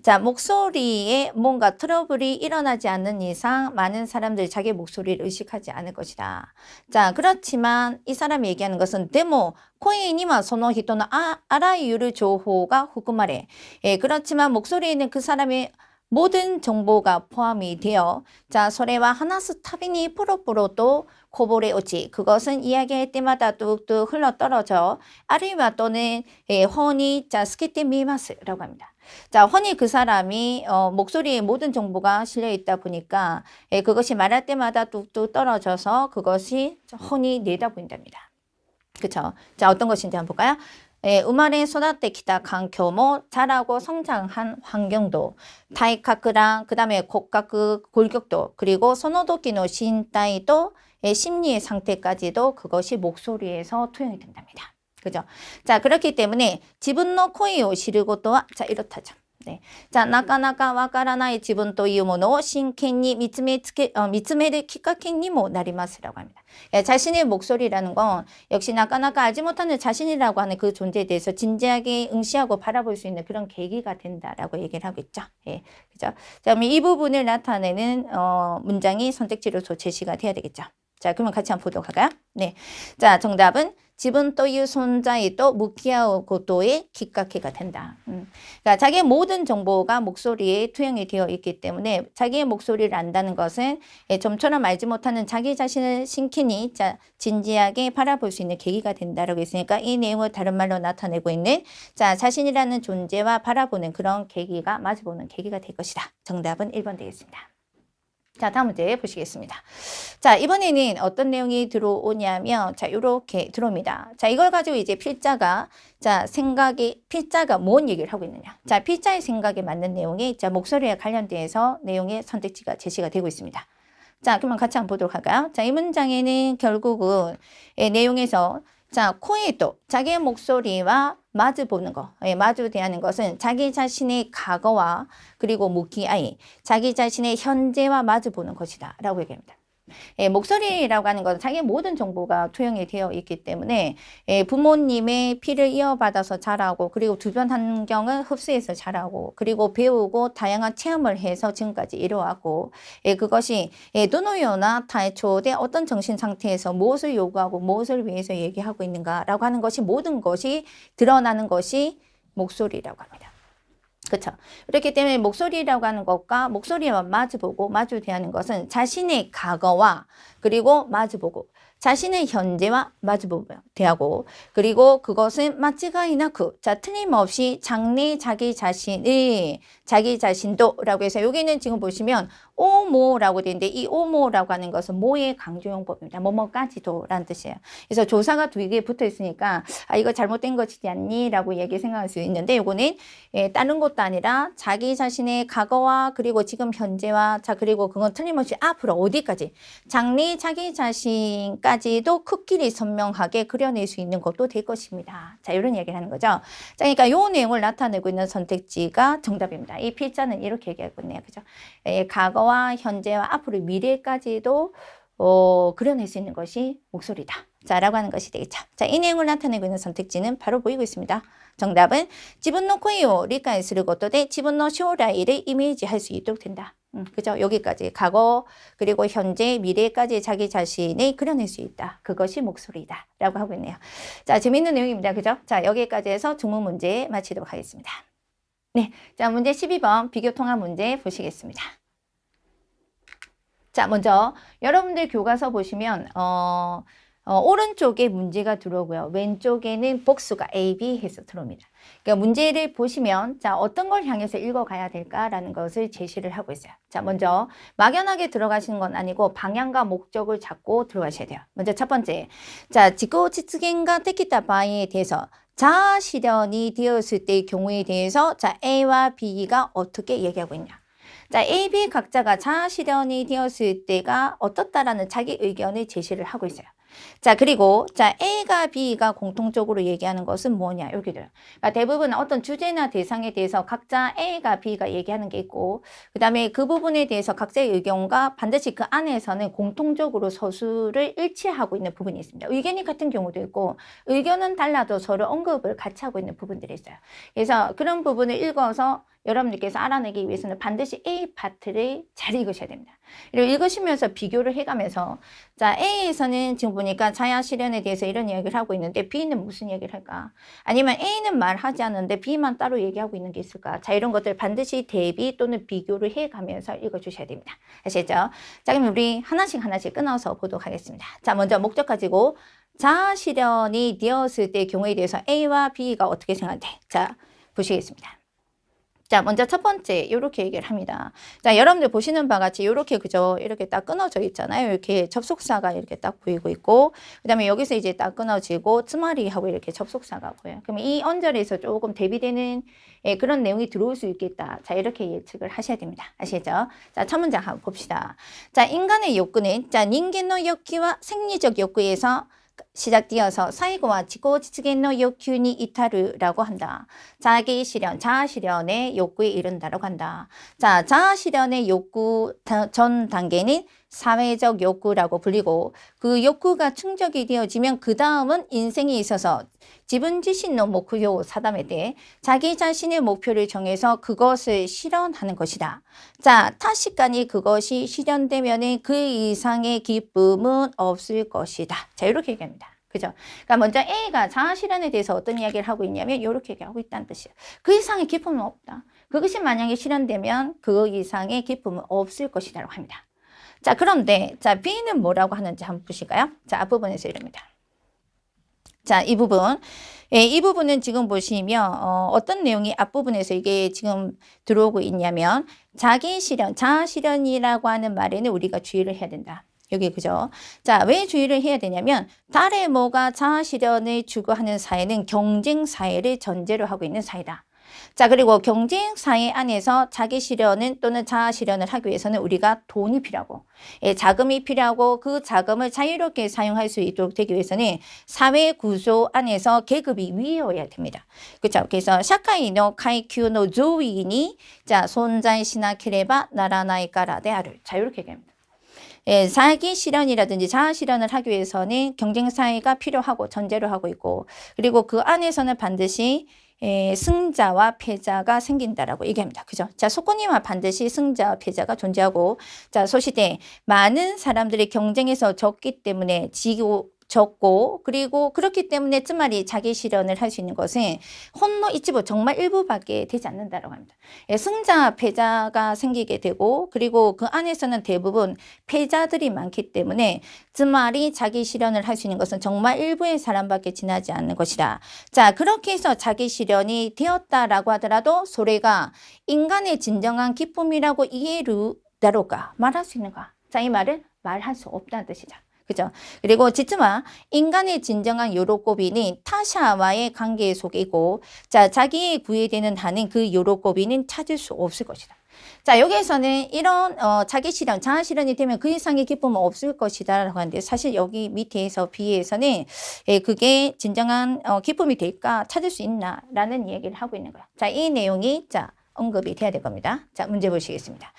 자, 목소리에 뭔가 트러블이 일어나지 않는 이상 많은 사람들이 자기 목소리를 의식하지 않을 것이다. 자, 그렇지만 이 사람이 얘기하는 것은 데모 코에니와 소노 히토노 아라유르 조호가 후쿠마레. 그렇지만 목소리에 있는 그 사람의 모든 정보가 포함이 되어 자, 소레와 하나스 타비니 프로프로도 코보레 오치 그것은 이야기할 때마다 뚝뚝 흘러 떨어져 아르이와 또는 허니 자 스케테 미마스라고 합니다. 자, 허니 그 사람이 목소리에 모든 정보가 실려 있다 보니까 그것이 말할 때마다 뚝뚝 떨어져서 그것이 허니 내다보인답니다. 그쵸? 자, 어떤 것인지 한번 볼까요? 우마레 소다테 기타環境모 자라고 성장한 환경도 타이카크랑 그 다음에 고가크 골격도 그리고 소노도키노 신타이도 심리의 상태까지도 그것이 목소리에서 투영이 된답니다. 그죠? 자, 그렇기 때문에 지분노 코이오 시르고토와 자, 이렇다죠. 네. 자, 나카나카 와카라나이 지분というものを真剣に見つめるきっかけにもなります라고 합니다. 자신의 목소리라는 건 역시 나카나카 알지 못하는 자신이라고 하는 그 존재에 대해서 진지하게 응시하고 바라볼 수 있는 그런 계기가 된다라고 얘기를 하고 있죠. 예, 그죠? 자, 그럼 이 부분을 나타내는 문장이 선택지로서 제시가 돼야 되겠죠. 자, 그러면 같이 한번 보도록 할까요? 네. 자, 정답은 지분という存在と向き合うこと의きっかけが된다. 그러니까 자기의 모든 정보가 목소리에 투영이 되어 있기 때문에 자기의 목소리를 안다는 것은 좀처럼 알지 못하는 자기 자신을 신키니 진지하게 바라볼 수 있는 계기가 된다라고 했으니까 이 내용을 다른 말로 나타내고 있는 자신이라는 존재와 바라보는 그런 계기가 마주보는 계기가 될 것이다. 정답은 1번 되겠습니다. 자, 다음 문제 보시겠습니다. 자, 이번에는 어떤 내용이 들어오냐면, 자, 요렇게 들어옵니다. 자, 이걸 가지고 이제 필자가, 필자가 뭔 얘기를 하고 있느냐. 자, 필자의 생각에 맞는 내용이, 목소리에 관련돼서 내용의 선택지가 제시가 되고 있습니다. 자, 그러면 같이 한번 보도록 할까요? 자, 이 문장에는 결국은 내용에서 코에도 자기의 목소리와 마주보는 거, 마주 대하는 것은 자기 자신의 과거와 그리고 무기아이, 자기 자신의 현재와 마주보는 것이다 라고 얘기합니다. 목소리라고 하는 것은 자기의 모든 정보가 투영이 되어 있기 때문에 부모님의 피를 이어받아서 자라고 그리고 주변 환경을 흡수해서 자라고 그리고 배우고 다양한 체험을 해서 지금까지 이뤄왔고 그것이 도노요나 타이초대 어떤 정신 상태에서 무엇을 요구하고 무엇을 위해서 얘기하고 있는가라고 하는 것이 모든 것이 드러나는 것이 목소리라고 합니다. 그렇죠. 그렇기 때문에 목소리라고 하는 것과 목소리와 마주보고 마주 대하는 것은 자신의 과거와 그리고 마주보고 자신의 현재와 마주보고 대하고 그리고 그것은 마치가이나쿠 틀림없이 장래 자기 자신도 라고 해서 여기는 지금 보시면 오모라고 되는데 이 오모라고 하는 것은 모의 강조용법입니다. 뭐뭐까지도 라는 뜻이에요. 그래서 조사가 두 개 붙어 있으니까 이거 잘못된 것이지 않니? 라고 얘기 생각할 수 있는데 이거는 다른 것도 아니라 자기 자신의 과거와 그리고 지금 현재와 그리고 그건 틀림없이 앞으로 어디까지 장래 자기 자신까지도 극길이 선명하게 그려낼 수 있는 것도 될 것입니다. 자, 이런 얘기를 하는 거죠. 자, 그러니까 이 내용을 나타내고 있는 선택지가 정답입니다. 이 필자는 이렇게 얘기하고 있네요. 그죠? 과거와 현재와 앞으로 미래까지도 그려낼 수 있는 것이 목소리다. 자, 라고 하는 것이 되겠죠. 자, 이 내용을 나타내고 있는 선택지는 바로 보이고 있습니다. 정답은 지분노 코이오 리카이することで 지분노 쇼라이를 이미지할 수 있도록 된다. 그죠? 여기까지 과거 그리고 현재 미래까지 자기 자신을 그려낼 수 있다. 그것이 목소리다. 라고 하고 있네요. 자, 재밌는 내용입니다. 그죠? 자, 여기까지 해서 중문 문제 마치도록 하겠습니다. 네, 자, 문제 12번 비교 통합 문제 보시겠습니다. 자, 먼저 여러분들 교과서 보시면 오른쪽에 문제가 들어오고요. 왼쪽에는 복수가 A, B 해서 들어옵니다. 그러니까 문제를 보시면 자, 어떤 걸 향해서 읽어가야 될까라는 것을 제시를 하고 있어요. 자, 먼저 막연하게 들어가시는 건 아니고 방향과 목적을 잡고 들어가셔야 돼요. 먼저 첫 번째, 자, 지구 지츠겐가 테키타 바이에 대해서 자아 실현이 되었을 때의 경우에 대해서 자, A와 B가 어떻게 얘기하고 있냐. 자, A, B 각자가 자아 실현이 되었을 때가 어떻다라는 자기 의견을 제시를 하고 있어요. 자, 그리고 자, A가 B가 공통적으로 얘기하는 것은 뭐냐? 여기도요. 그러니까 대부분 어떤 주제나 대상에 대해서 각자 A가 B가 얘기하는 게 있고 그다음에 그 부분에 대해서 각자의 의견과 반드시 그 안에서는 공통적으로 서술을 일치하고 있는 부분이 있습니다. 의견이 같은 경우도 있고 의견은 달라도 서로 언급을 같이 하고 있는 부분들이 있어요. 그래서 그런 부분을 읽어서 여러분들께서 알아내기 위해서는 반드시 A 파트를 잘 읽으셔야 됩니다. 그리고 읽으시면서 비교를 해가면서 자, A에서는 지금 보니까 자아 실현에 대해서 이런 이야기를 하고 있는데 B는 무슨 얘기를 할까? 아니면 A는 말하지 않는데 B만 따로 얘기하고 있는 게 있을까? 자, 이런 것들 반드시 대비 또는 비교를 해가면서 읽어주셔야 됩니다. 아시겠죠? 자, 그럼 우리 하나씩 끊어서 보도록 하겠습니다. 자, 먼저 목적 가지고 자아 실현이 되었을 때의 경우에 대해서 A와 B가 어떻게 생각돼? 자, 보시겠습니다. 자, 먼저 첫 번째 이렇게 얘기를 합니다. 자, 여러분들 보시는 바와 같이 이렇게 그죠? 이렇게 딱 끊어져 있잖아요. 이렇게 접속사가 이렇게 딱 보이고 있고 그다음에 여기서 이제 딱 끊어지고 쯔마리 하고 이렇게 접속사가 보여요. 그러면 이 언저리에서 조금 대비되는 그런 내용이 들어올 수 있겠다. 자, 이렇게 예측을 하셔야 됩니다. 아시겠죠? 자, 첫 문장 한번 봅시다. 자, 인간의 욕구는 자, 닌겐의 욕구와 생리적 욕구에서 시작되어서 사이고와 지고 지츠겐의 요구니 이타르라고 한다. 자기 실현, 자아 실현의 욕구에 이른다라고 한다. 자, 자아 실현의 욕구 전 단계는 사회적 욕구라고 불리고 그 욕구가 충족이 되어지면 그 다음은 인생에 있어서 지분 자신의 목표 사담에 대해 자기 자신의 목표를 정해서 그것을 실현하는 것이다. 자, 타시간이 그것이 실현되면 그 이상의 기쁨은 없을 것이다. 자, 이렇게 얘기합니다. 그죠? 그러니까 먼저 A가 자아 실현에 대해서 어떤 이야기를 하고 있냐면 이렇게 얘기하고 있다는 뜻이에요. 그 이상의 기쁨은 없다. 그것이 만약에 실현되면 그 이상의 기쁨은 없을 것이라고 합니다. 자, 그런데 자, B는 뭐라고 하는지 한번 보실까요? 자, 앞부분에서 이럽니다. 자, 이 부분. 예, 이 부분은 지금 보시면 어떤 내용이 앞부분에서 이게 지금 들어오고 있냐면 자기 실현, 자아 실현이라고 하는 말에는 우리가 주의를 해야 된다. 여기 그죠? 자, 왜 주의를 해야 되냐면 달의 뭐가 자아 실현을 추구하는 사회는 경쟁 사회를 전제로 하고 있는 사회다. 자, 그리고 경쟁 사회 안에서 자기 실현은 또는 자아 실현을 하기 위해서는 우리가 돈이 필요하고 자금이 필요하고 그 자금을 자유롭게 사용할 수 있도록 되기 위해서는 사회 구조 안에서 계급이 위여야 됩니다. 그렇죠? 그래서 샤카이노 카이큐노 조이니 자, 손자이 시나케레바 나라나이까라 데아를 자, 이렇게 얘기합니다. 예, 자기 실현이라든지 자아 실현을 하기 위해서는 경쟁 사회가 필요하고 전제로 하고 있고 그리고 그 안에서는 반드시 승자와 패자가 생긴다라고 얘기합니다. 그죠? 자, 소코니와 반드시 승자와 패자가 존재하고 자, 소시대 많은 사람들이 경쟁에서 졌기 때문에 적고 그리고 그렇기 때문에つまり 자기 실현을 할 수 있는 것은 혼노 이치부 정말 일부밖에 되지 않는다라고 합니다. 예, 승자 패자가 생기게 되고 그리고 그 안에서는 대부분 패자들이 많기 때문에つまり 자기 실현을 할 수 있는 것은 정말 일부의 사람밖에 지나지 않는 것이다. 자, 그렇게 해서 자기 실현이 되었다라고 하더라도 소래가 인간의 진정한 기쁨이라고 이해를 다룰까 말할 수 있는가? 자, 이 말은 말할 수 없다는 뜻이죠. 그죠? 그리고 지츠마 인간의 진정한 요로꼬비는 타샤와의 관계 속이고 자, 자기의 구애되는 한은 그 요로꼬비는 찾을 수 없을 것이다. 자, 여기에서는 이런 자기 실현, 자아 실현이 되면 그 이상의 기쁨은 없을 것이다 라고 하는데 사실 여기 밑에서 B에서는 그게 진정한 기쁨이 될까 찾을 수 있나 라는 얘기를 하고 있는 거야. 자, 이 내용이 언급이 돼야 될 겁니다. 자, 문제 보시겠습니다.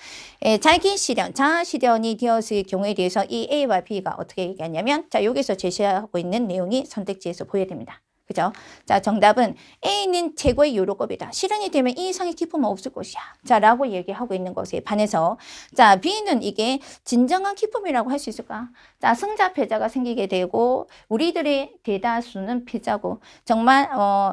자기 실현, 자아 실현이 되었을 경우에 대해서 이 A와 B가 어떻게 얘기하냐면 자, 여기서 제시하고 있는 내용이 선택지에서 보여야 됩니다. 그죠? 자, 정답은 A는 최고의 요로급이다. 실현이 되면 이 이상의 기쁨은 없을 것이야. 자, 라고 얘기하고 있는 것에 반해서 자, B는 이게 진정한 기쁨이라고 할 수 있을까? 자, 승자 패자가 생기게 되고 우리들의 대다수는 패자고 정말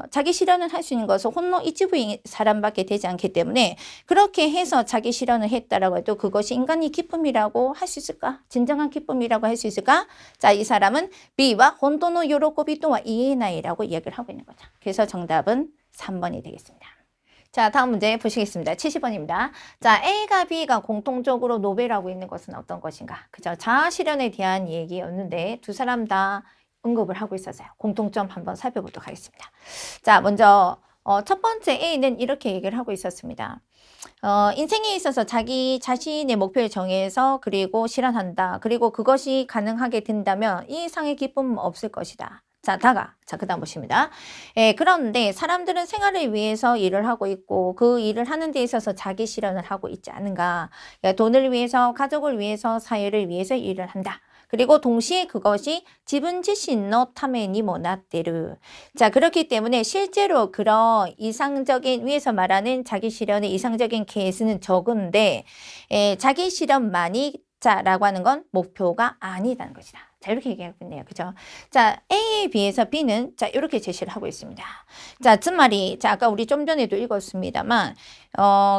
자기 실현을 할 수 있는 것은 혼노 이치부인 사람밖에 되지 않기 때문에 그렇게 해서 자기 실현을 했다라고 해도 그것이 인간의 기쁨이라고 할 수 있을까? 진정한 기쁨이라고 할 수 있을까? 자, 이 사람은 B와 혼도노 요로코비 또와 이에나이라고 이야기를 하고 있는 거죠. 그래서 정답은 3번이 되겠습니다. 자, 다음 문제 보시겠습니다. 70번입니다. 자, A가 B가 공통적으로 노벨하고 있는 것은 어떤 것인가? 그죠? 자아 실현에 대한 얘기였는데 두 사람 다 언급을 하고 있어서요. 공통점 한번 살펴보도록 하겠습니다. 자, 먼저 첫 번째 A는 이렇게 얘기를 하고 있었습니다. 인생에 있어서 자기 자신의 목표를 정해서 그리고 실현한다. 그리고 그것이 가능하게 된다면 이 이상의 기쁨은 없을 것이다. 자, 그 다음 보십니다. 그런데 사람들은 생활을 위해서 일을 하고 있고 그 일을 하는 데 있어서 자기 실현을 하고 있지 않은가. 돈을 위해서, 가족을 위해서, 사회를 위해서 일을 한다. 그리고 동시에 그것이 지분 자신의 타메니 모나테르. 자, 그렇기 때문에 실제로 그런 이상적인 위에서 말하는 자기 실현의 이상적인 케이스는 적은데 자기 실현만이 자라고 하는 건 목표가 아니다는 것이다. 자, 이렇게 얘기하고 있네요. 그죠? 자, A에 비해서 B는 자, 이렇게 제시를 하고 있습니다. 자,つまり, 자, 아까 우리 좀 전에도 읽었습니다만,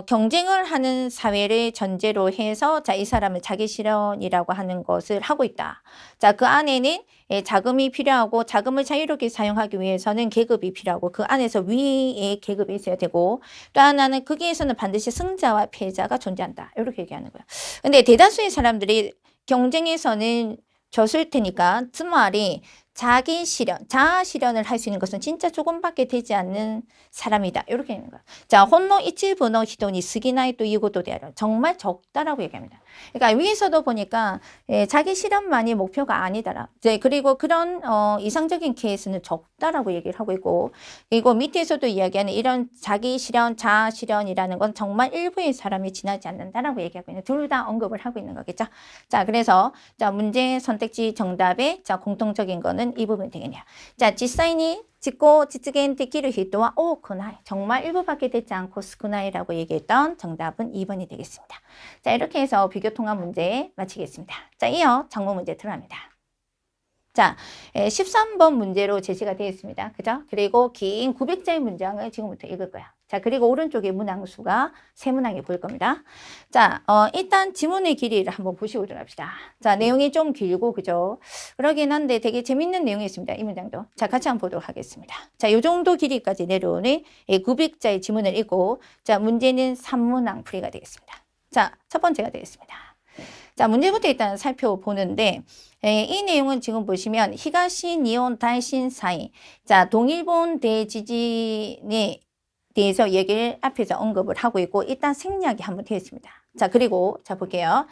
경쟁을 하는 사회를 전제로 해서, 자, 이 사람은 자기 실현이라고 하는 것을 하고 있다. 자, 그 안에는 자금이 필요하고, 자금을 자유롭게 사용하기 위해서는 계급이 필요하고, 그 안에서 위에 계급이 있어야 되고, 또 하나는 거기에서는 반드시 승자와 패자가 존재한다. 이렇게 얘기하는 거예요. 근데 대다수의 사람들이 경쟁에서는 졌을 테니까,つまり 자기 실현, 자아 실현을 할 수 있는 것은 진짜 조금밖에 되지 않는 사람이다. 이렇게 있는 거야. 자, 혼노 이치부노 히도니 스기나이 또 이것도 되라. 정말 적다라고 얘기합니다. 그러니까 위에서도 보니까 자기 실현만이 목표가 아니다라. 이제 그리고 그런 이상적인 케이스는 적다라고 얘기를 하고 있고, 그리고 밑에서도 이야기하는 이런 자기 실현, 자아 실현이라는 건 정말 일부의 사람이 지나지 않는다라고 얘기하고 있는, 둘 다 언급을 하고 있는 거겠죠. 자, 그래서 자, 문제 선택지 정답의 자, 공통적인 거는 이 부분이 되겠네요. 자,実際に実行実現できる人は多くない. 정말 일부밖에 되지 않고 少ない라고 얘기했던 정답은 2번이 되겠습니다. 자, 이렇게 해서 비교 통합 문제 마치겠습니다. 자, 이어 작문 문제 들어갑니다. 자, 13번 문제로 제시가 되어 있습니다. 그죠? 그리고 긴 900자의 문장을 지금부터 읽을 거야. 자, 그리고 오른쪽에 문항수가 3문항이 보일 겁니다. 자, 일단 지문의 길이를 한번 보시고 들어갑시다. 자, 내용이 좀 길고, 그죠? 그러긴 한데 되게 재밌는 내용이 있습니다. 이 문장도. 자, 같이 한번 보도록 하겠습니다. 자, 요 정도 길이까지 내려오는 900자의 지문을 읽고, 자, 문제는 3문항 풀이가 되겠습니다. 자, 첫 번째가 되겠습니다. 자, 문제부터 일단 살펴보는데, 이 내용은 지금 보시면 히가시 니온 다이신 사이, 자, 동일본 대지진에 대해서 얘기를 앞에서 언급을 하고 있고, 일단 생략이 한번 되어 있습니다. 자, 그리고 자 볼게요.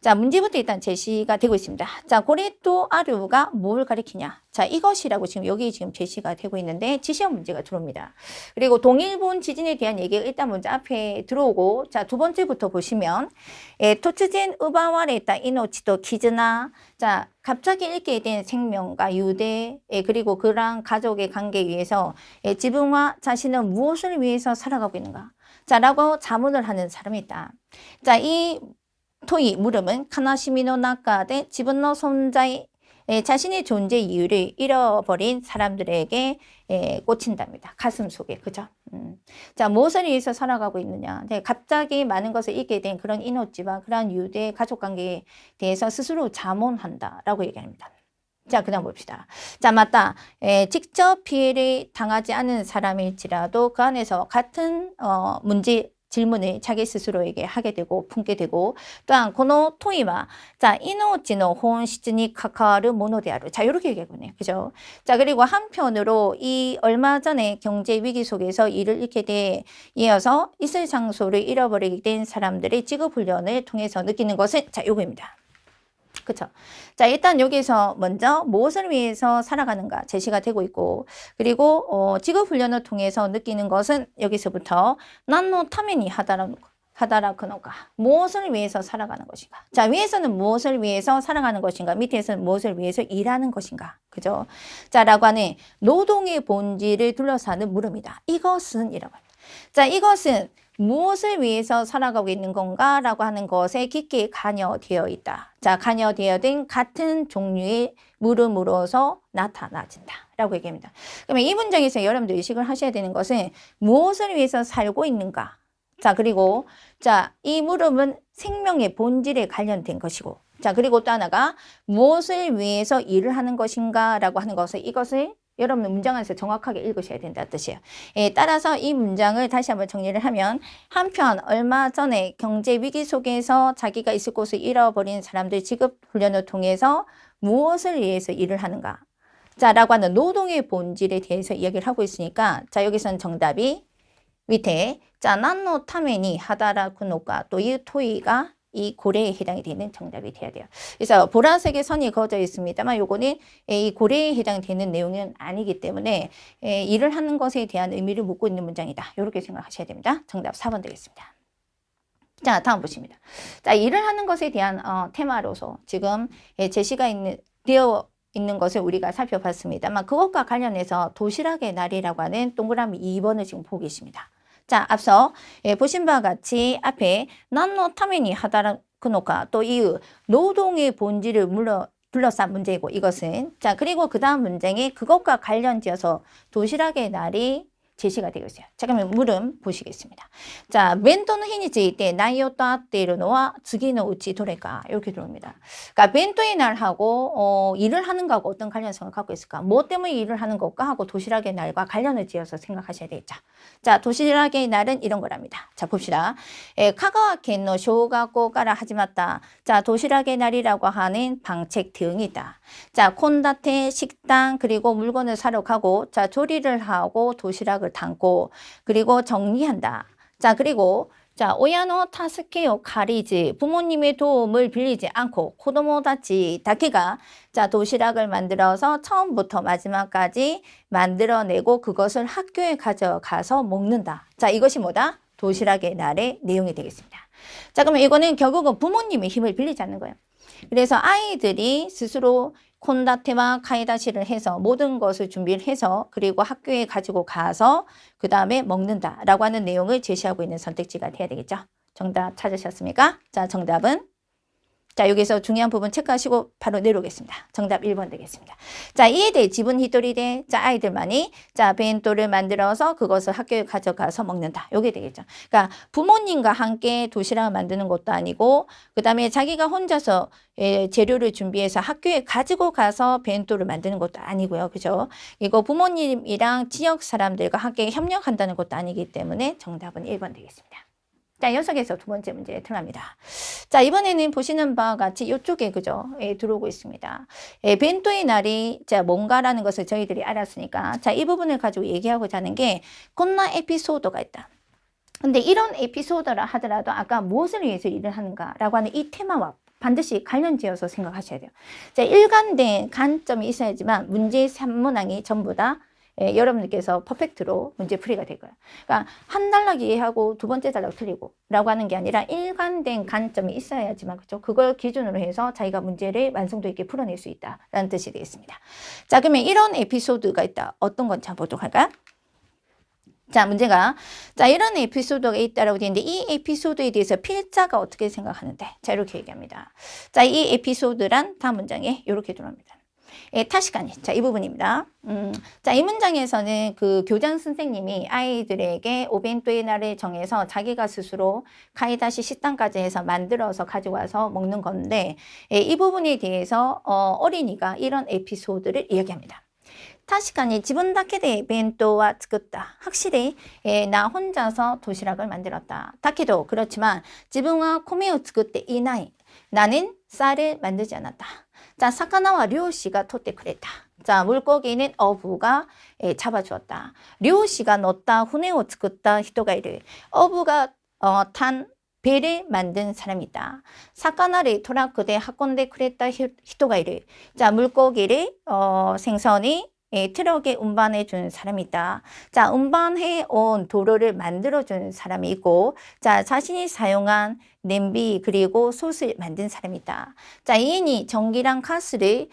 자, 문제부터 일단 제시가 되고 있습니다. 자, 고레또 아루가 뭘 가리키냐? 자, 이것이라고 지금 여기 지금 제시가 되고 있는데 지시형 문제가 들어옵니다. 그리고 동일본 지진에 대한 얘기가 일단 먼저 앞에 들어오고, 자, 두 번째부터 보시면 토츠젠 우바와레타 이노치도 키즈나, 자, 갑자기 잃게 된 생명과 유대, 그리고 그랑 가족의 관계에 위해서 지붕과 자신은 무엇을 위해서 살아가고 있는가? 자, 라고 자문을 하는 사람이 있다. 자, 이 토이 물음은 카나시미노 나카데 지분노 손자의 자신의 존재 이유를 잃어버린 사람들에게 꽂힌답니다. 가슴 속에, 그죠? 자, 무엇을 위해서 살아가고 있느냐? 네, 갑자기 많은 것을 잃게 된 그런 이노치와 그런 유대 가족 관계에 대해서 스스로 자문한다라고 얘기합니다. 자, 그 다음 봅시다. 자, 맞다. 직접 피해를 당하지 않은 사람일지라도 그 안에서 같은 질문을 자기 스스로에게 하게 되고 품게 되고, 또한 고노 토이와 자 이노치노 혼시즈니 카카와르 모노데아루. 자, 이렇게 얘기하거든요. 그죠? 자, 그리고 한편으로 이 얼마 전에 경제 위기 속에서 일을 잃게 돼 이어서 있을 장소를 잃어버리게 된 사람들의 직업 훈련을 통해서 느끼는 것은 자, 요거입니다. 그쵸? 자, 일단 여기서 먼저 무엇을 위해서 살아가는가 제시가 되고 있고, 그리고 직업 훈련을 통해서 느끼는 것은 여기서부터 난노 타메니 하다라크노가 무엇을 위해서 살아가는 것인가? 자, 위에서는 무엇을 위해서 살아가는 것인가? 밑에서는 무엇을 위해서 일하는 것인가? 그죠? 자, 라고 하는 노동의 본질을 둘러싸는 물음이다. 이것은 이라고 합니다. 자, 이것은 무엇을 위해서 살아가고 있는 건가? 라고 하는 것에 깊게 관여되어 있다. 자, 관여되어 된 같은 종류의 물음으로서 나타나진다. 라고 얘기합니다. 그러면 이 문장에서 여러분들 의식을 하셔야 되는 것은 무엇을 위해서 살고 있는가? 자, 그리고 자, 이 물음은 생명의 본질에 관련된 것이고, 자, 그리고 또 하나가 무엇을 위해서 일을 하는 것인가? 라고 하는 것을, 이것을 여러분 문장 안에서 정확하게 읽으셔야 된다는 뜻이에요. 따라서 이 문장을 다시 한번 정리를 하면, 한편 얼마 전에 경제 위기 속에서 자기가 있을 곳을 잃어버린 사람들 직업 훈련을 통해서 무엇을 위해서 일을 하는가? 자, 라고 하는 노동의 본질에 대해서 이야기를 하고 있으니까, 자, 여기서는 정답이 밑에 자, 난노 타메니 하다라쿠노가 또 이 토이가 이 고래에 해당이 되는 정답이 돼야 돼요. 그래서 보라색의 선이 그어져 있습니다만 요거는 이 고래에 해당되는 내용은 아니기 때문에 일을 하는 것에 대한 의미를 묻고 있는 문장이다. 이렇게 생각하셔야 됩니다. 정답 4번 되겠습니다. 자, 다음 보십니다. 자, 일을 하는 것에 대한 테마로서 지금 제시가 되어 있는 것을 우리가 살펴봤습니다만, 그것과 관련해서 도시락의 날이라고 하는 동그라미 2번을 지금 보고 계십니다. 자, 앞서 보신 바와 같이 앞에 난노 타메니 하다라쿠노가 또 이유 노동의 본질을 둘러싼 문제이고, 이것은 자, 그리고 그 다음 문장에 그것과 관련지어서 도시락의 날이 제시가 되고 있어요. 자, 그러면 물음 보시겠습니다. 자, 벤토의日について内容と合っているのは次のうちどれか 이렇게 들어옵니다. 그러니까 벤토의 날하고 일을 하는 거하고 어떤 관련성을 갖고 있을까? 뭐 때문에 일을 하는 것과 하고 도시락의 날과 관련을 지어서 생각하셔야 되겠죠. 자, 도시락의 날은 이런 거랍니다. 자, 봅시다. 카가와켄의小学校から始まった 자, 도시락의 날이라고 하는 방책 대응이다. 자, 콘다테 식당 그리고 물건을 사러 가고 자, 조리를 하고 도시락을 담고 그리고 정리한다. 자, 그리고 자, 오야노 타스케요 가리지 부모님의 도움을 빌리지 않고 코도모다치 다케가 자, 도시락을 만들어서 처음부터 마지막까지 만들어내고 그것을 학교에 가져가서 먹는다. 자, 이것이 뭐다? 도시락의 날의 내용이 되겠습니다. 자, 그러면 이거는 결국은 부모님의 힘을 빌리지 않는 거예요. 그래서 아이들이 스스로 콘다테와 카이다시를 해서 모든 것을 준비를 해서 그리고 학교에 가지고 가서 그 다음에 먹는다라고 하는 내용을 제시하고 있는 선택지가 돼야 되겠죠. 정답 찾으셨습니까? 자, 정답은 자, 여기서 중요한 부분 체크하시고 바로 내려오겠습니다. 정답 1번 되겠습니다. 자, 이에 대해 지분 히토리대 자, 아이들만이 자, 벤토를 만들어서 그것을 학교에 가져가서 먹는다. 요게 되겠죠. 그러니까 부모님과 함께 도시락을 만드는 것도 아니고 그다음에 자기가 혼자서 재료를 준비해서 학교에 가지고 가서 벤토를 만드는 것도 아니고요. 그죠? 이거 부모님이랑 지역 사람들과 함께 협력한다는 것도 아니기 때문에 정답은 1번 되겠습니다. 자, 녀석에서 두 번째 문제 들어갑니다. 자, 이번에는 보시는 바와 같이 이쪽에 그죠? 들어오고 있습니다. 벤토의 날이 자, 뭔가라는 것을 저희들이 알았으니까 자, 이 부분을 가지고 얘기하고자 하는 게 콘나 에피소드가 있다. 근데 이런 에피소드라 하더라도 아까 무엇을 위해서 일을 하는가라고 하는 이 테마와 반드시 관련지어서 생각하셔야 돼요. 자, 일관된 관점이 있어야지만 문제의 3문항이 전부 다 여러분들께서 퍼펙트로 문제 풀이가 될 거예요. 그러니까 한 단락 이해하고 두 번째 단락 틀리고 라고 하는 게 아니라 일관된 관점이 있어야지만 그죠? 그걸 기준으로 해서 자기가 문제를 완성도 있게 풀어낼 수 있다라는 뜻이 되겠습니다. 자, 그러면 이런 에피소드가 있다. 어떤 건지 한번 보도록 할까요? 자, 문제가 자, 이런 에피소드가 있다라고 되어 있는데 이 에피소드에 대해서 필자가 어떻게 생각하는데 자, 이렇게 얘기합니다. 자, 이 에피소드란 다음 문장에 이렇게 들어옵니다. 타시간이. 자, 이 부분입니다. 자, 이 문장에서는 그 교장 선생님이 아이들에게 오벤토의 날을 정해서 자기가 스스로 카이다시 식당까지 해서 만들어서 가지고 와서 먹는 건데 이 부분에 대해서 어린이가 이런 에피소드를 이야기합니다. 確かに自分だけで弁当は作った。 확실히 나 혼자서 도시락을 만들었다. だけど 그렇지만 自分は米を作っていない. 나는 쌀을 만들지 않았다. 자, 사카나와 료시가 토때 그랬다. 자, 물고기는 어부가 잡아주었다. 료시가 넣었다. 후네오 쓰었다. 히토가 이르. 어부가 탄 배를 만든 사람이 있다. 사카나를 토라크에 하콘데 그랬다. 히토가 이르. 자, 물고기를 생선이 트럭에 운반해 준 사람이 있다. 자, 운반해 온 도로를 만들어 준 사람이 있고, 자, 자신이 사용한 냄비 그리고 솥을 만든 사람이 있다. 자, 이인이 전기랑 가스를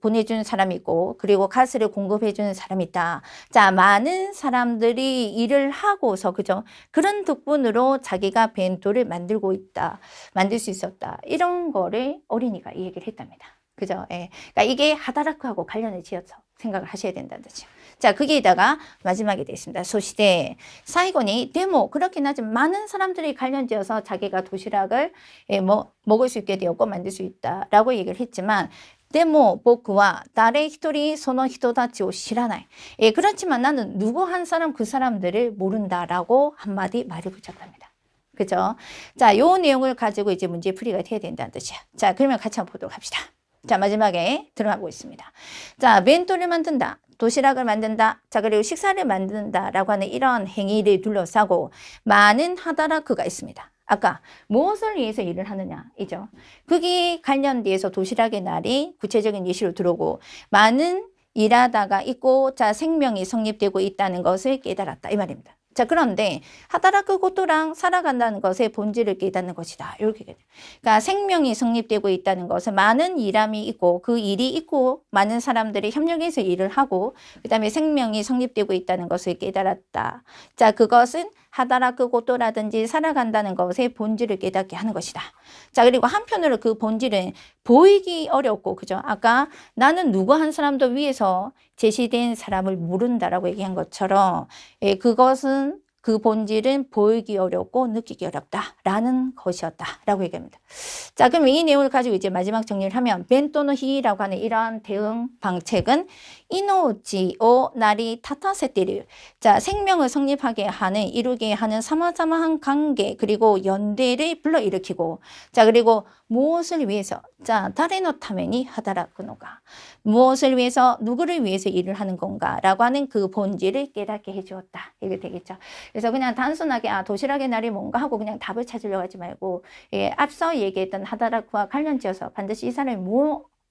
보내준 사람이 있고, 그리고 가스를 공급해 주는 사람이 있다. 자, 많은 사람들이 일을 하고서 그죠? 그런 덕분으로 자기가 벤토를 만들고 있다, 만들 수 있었다. 이런 거를 어린이가 이 얘기를 했답니다. 그죠? 예. 그러니까 이게 하다라크하고 관련을 지어서 생각을 하셔야 된다는 뜻이죠. 자, 거기에다가 마지막에 되어 있습니다. 소시대 사이고니 데모 그렇긴 하지만 많은 사람들이 관련지어서 자기가 도시락을 먹을 수 있게 되었고 만들 수 있다라고 얘기를 했지만 でも僕は誰一人その人たちを知らない. 그렇지만 나는 누구 한 사람 그 사람들을 모른다라고 한마디 말을 붙였답니다. 그죠? 자, 요 내용을 가지고 이제 문제 풀이가 돼야 된다는 뜻이야. 자, 그러면 같이 한번 보도록 합시다. 자, 마지막에 들어가고 있습니다. 자, 벤토를 만든다. 도시락을 만든다. 자, 그리고 식사를 만든다라고 하는 이런 행위를 둘러싸고 많은 하다라크가 있습니다. 아까 무엇을 위해서 일을 하느냐이죠. 그게 관련돼서 도시락의 날이 구체적인 예시로 들어오고 많은 일하다가 있고 자, 생명이 성립되고 있다는 것을 깨달았다. 이 말입니다. 자, 그런데 하다라크 고토랑 살아간다는 것의 본질을 깨닫는 것이다. 이렇게 돼요. 그러니까 생명이 성립되고 있다는 것은 많은 일함이 있고 그 일이 있고 많은 사람들이 협력해서 일을 하고 그다음에 생명이 성립되고 있다는 것을 깨달았다. 자, 그것은 하다라크 고토라든지 살아간다는 것의 본질을 깨닫게 하는 것이다. 자, 그리고 한편으로 그 본질은 보이기 어렵고 그죠? 아까 나는 누구 한 사람도 위해서 제시된 사람을 모른다라고 얘기한 것처럼 그것은 그 본질은 보이기 어렵고 느끼기 어렵다라는 것이었다라고 얘기합니다. 자, 그럼 이 내용을 가지고 이제 마지막 정리를 하면 벤 또는 히라고 하는 이러한 대응 방책은 이노지오 나리 타타세테르, 자, 생명을 성립하게 하는 이루게 하는 사마자마한 관계 그리고 연대를 불러일으키고, 자, 그리고 무엇을 위해서, 자, 다레노 타메니 하다라쿠노가, 무엇을 위해서 누구를 위해서 일을 하는 건가라고 하는 그 본질을 깨닫게 해주었다. 이게 되겠죠. 그래서 그냥 단순하게 도시락의 날이 뭔가 하고 그냥 답을 찾으려고 하지 말고, 앞서 얘기했던 하다라쿠와 관련지어서 반드시 이 사람이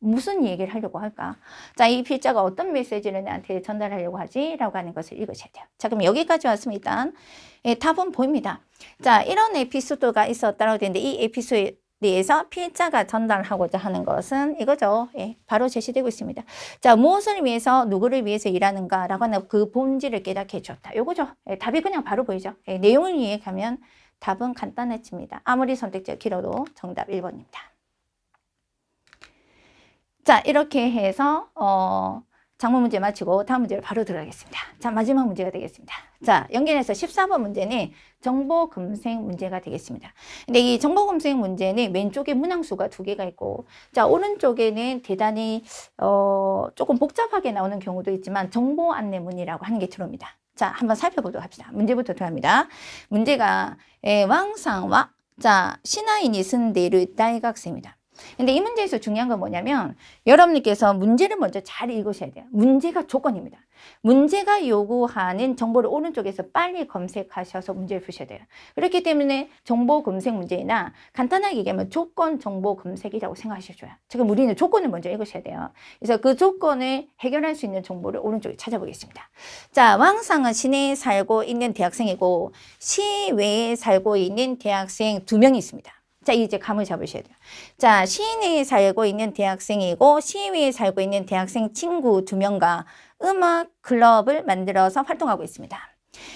무슨 얘기를 하려고 할까? 자, 이 필자가 어떤 메시지를 나한테 전달하려고 하지? 라고 하는 것을 읽으셔야 돼요. 자, 그럼 여기까지 왔으면 일단 답은 보입니다. 자, 이런 에피소드가 있었다고 되는데 이 에피소드에서 필자가 전달하고자 하는 것은 이거죠. 바로 제시되고 있습니다. 자, 무엇을 위해서 누구를 위해서 일하는가 라고 하는 그 본질을 깨닫게 해줬다. 요거죠. 답이 그냥 바로 보이죠. 내용을 이해하면 답은 간단해집니다. 아무리 선택지가 길어도 정답 1번입니다. 자, 이렇게 해서 작문 문제 마치고 다음 문제로 바로 들어가겠습니다. 자, 마지막 문제가 되겠습니다. 자, 연결해서 14번 문제는 정보 검색 문제가 되겠습니다. 근데 이 정보 검색 문제는 왼쪽에 문항수가 2개가 있고, 자, 오른쪽에는 대단히 조금 복잡하게 나오는 경우도 있지만 정보 안내문이라고 하는 게 들어옵니다. 자, 한번 살펴보도록 합시다. 문제부터 들어갑니다. 문제가 왕상와 자, 시나인이 쓴데를大学生입니다. 근데 이 문제에서 중요한 건 뭐냐면 여러분들께서 문제를 먼저 잘 읽으셔야 돼요. 문제가 조건입니다. 문제가 요구하는 정보를 오른쪽에서 빨리 검색하셔서 문제를 푸셔야 돼요. 그렇기 때문에 정보 검색 문제나 간단하게 얘기하면 조건 정보 검색이라고 생각하셔줘요. 지금 우리는 조건을 먼저 읽으셔야 돼요. 그래서 그 조건을 해결할 수 있는 정보를 오른쪽에 찾아보겠습니다. 자, 왕상은 시내에 살고 있는 대학생이고 시외에 살고 있는 대학생 2명이 있습니다. 자, 이제 감을 잡으셔야 돼요. 자, 시내에 살고 있는 대학생이고 시외에 살고 있는 대학생 친구 2명과 음악 클럽을 만들어서 활동하고 있습니다.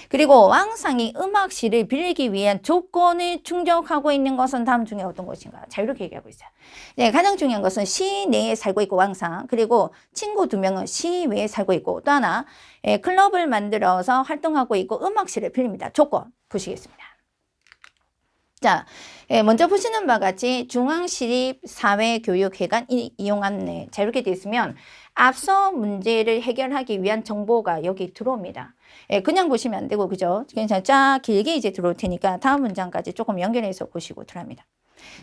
그리고 왕상이 음악실을 빌리기 위한 조건을 충족하고 있는 것은 다음 중에 어떤 것인가? 자, 이렇게 얘기하고 있어요. 네, 가장 중요한 것은 시내에 살고 있고 왕상, 그리고 친구 2명은 시외에 살고 있고, 또 하나 클럽을 만들어서 활동하고 있고 음악실을 빌립니다. 조건 보시겠습니다. 자, 먼저 보시는 바와 같이 중앙시립사회교육회관 이용 안내. 자, 이렇게 되어 있으면 앞서 문제를 해결하기 위한 정보가 여기 들어옵니다. 그냥 보시면 안 되고, 그죠? 그냥 쫙 길게 이제 들어올 테니까 다음 문장까지 조금 연결해서 보시고 들어갑니다.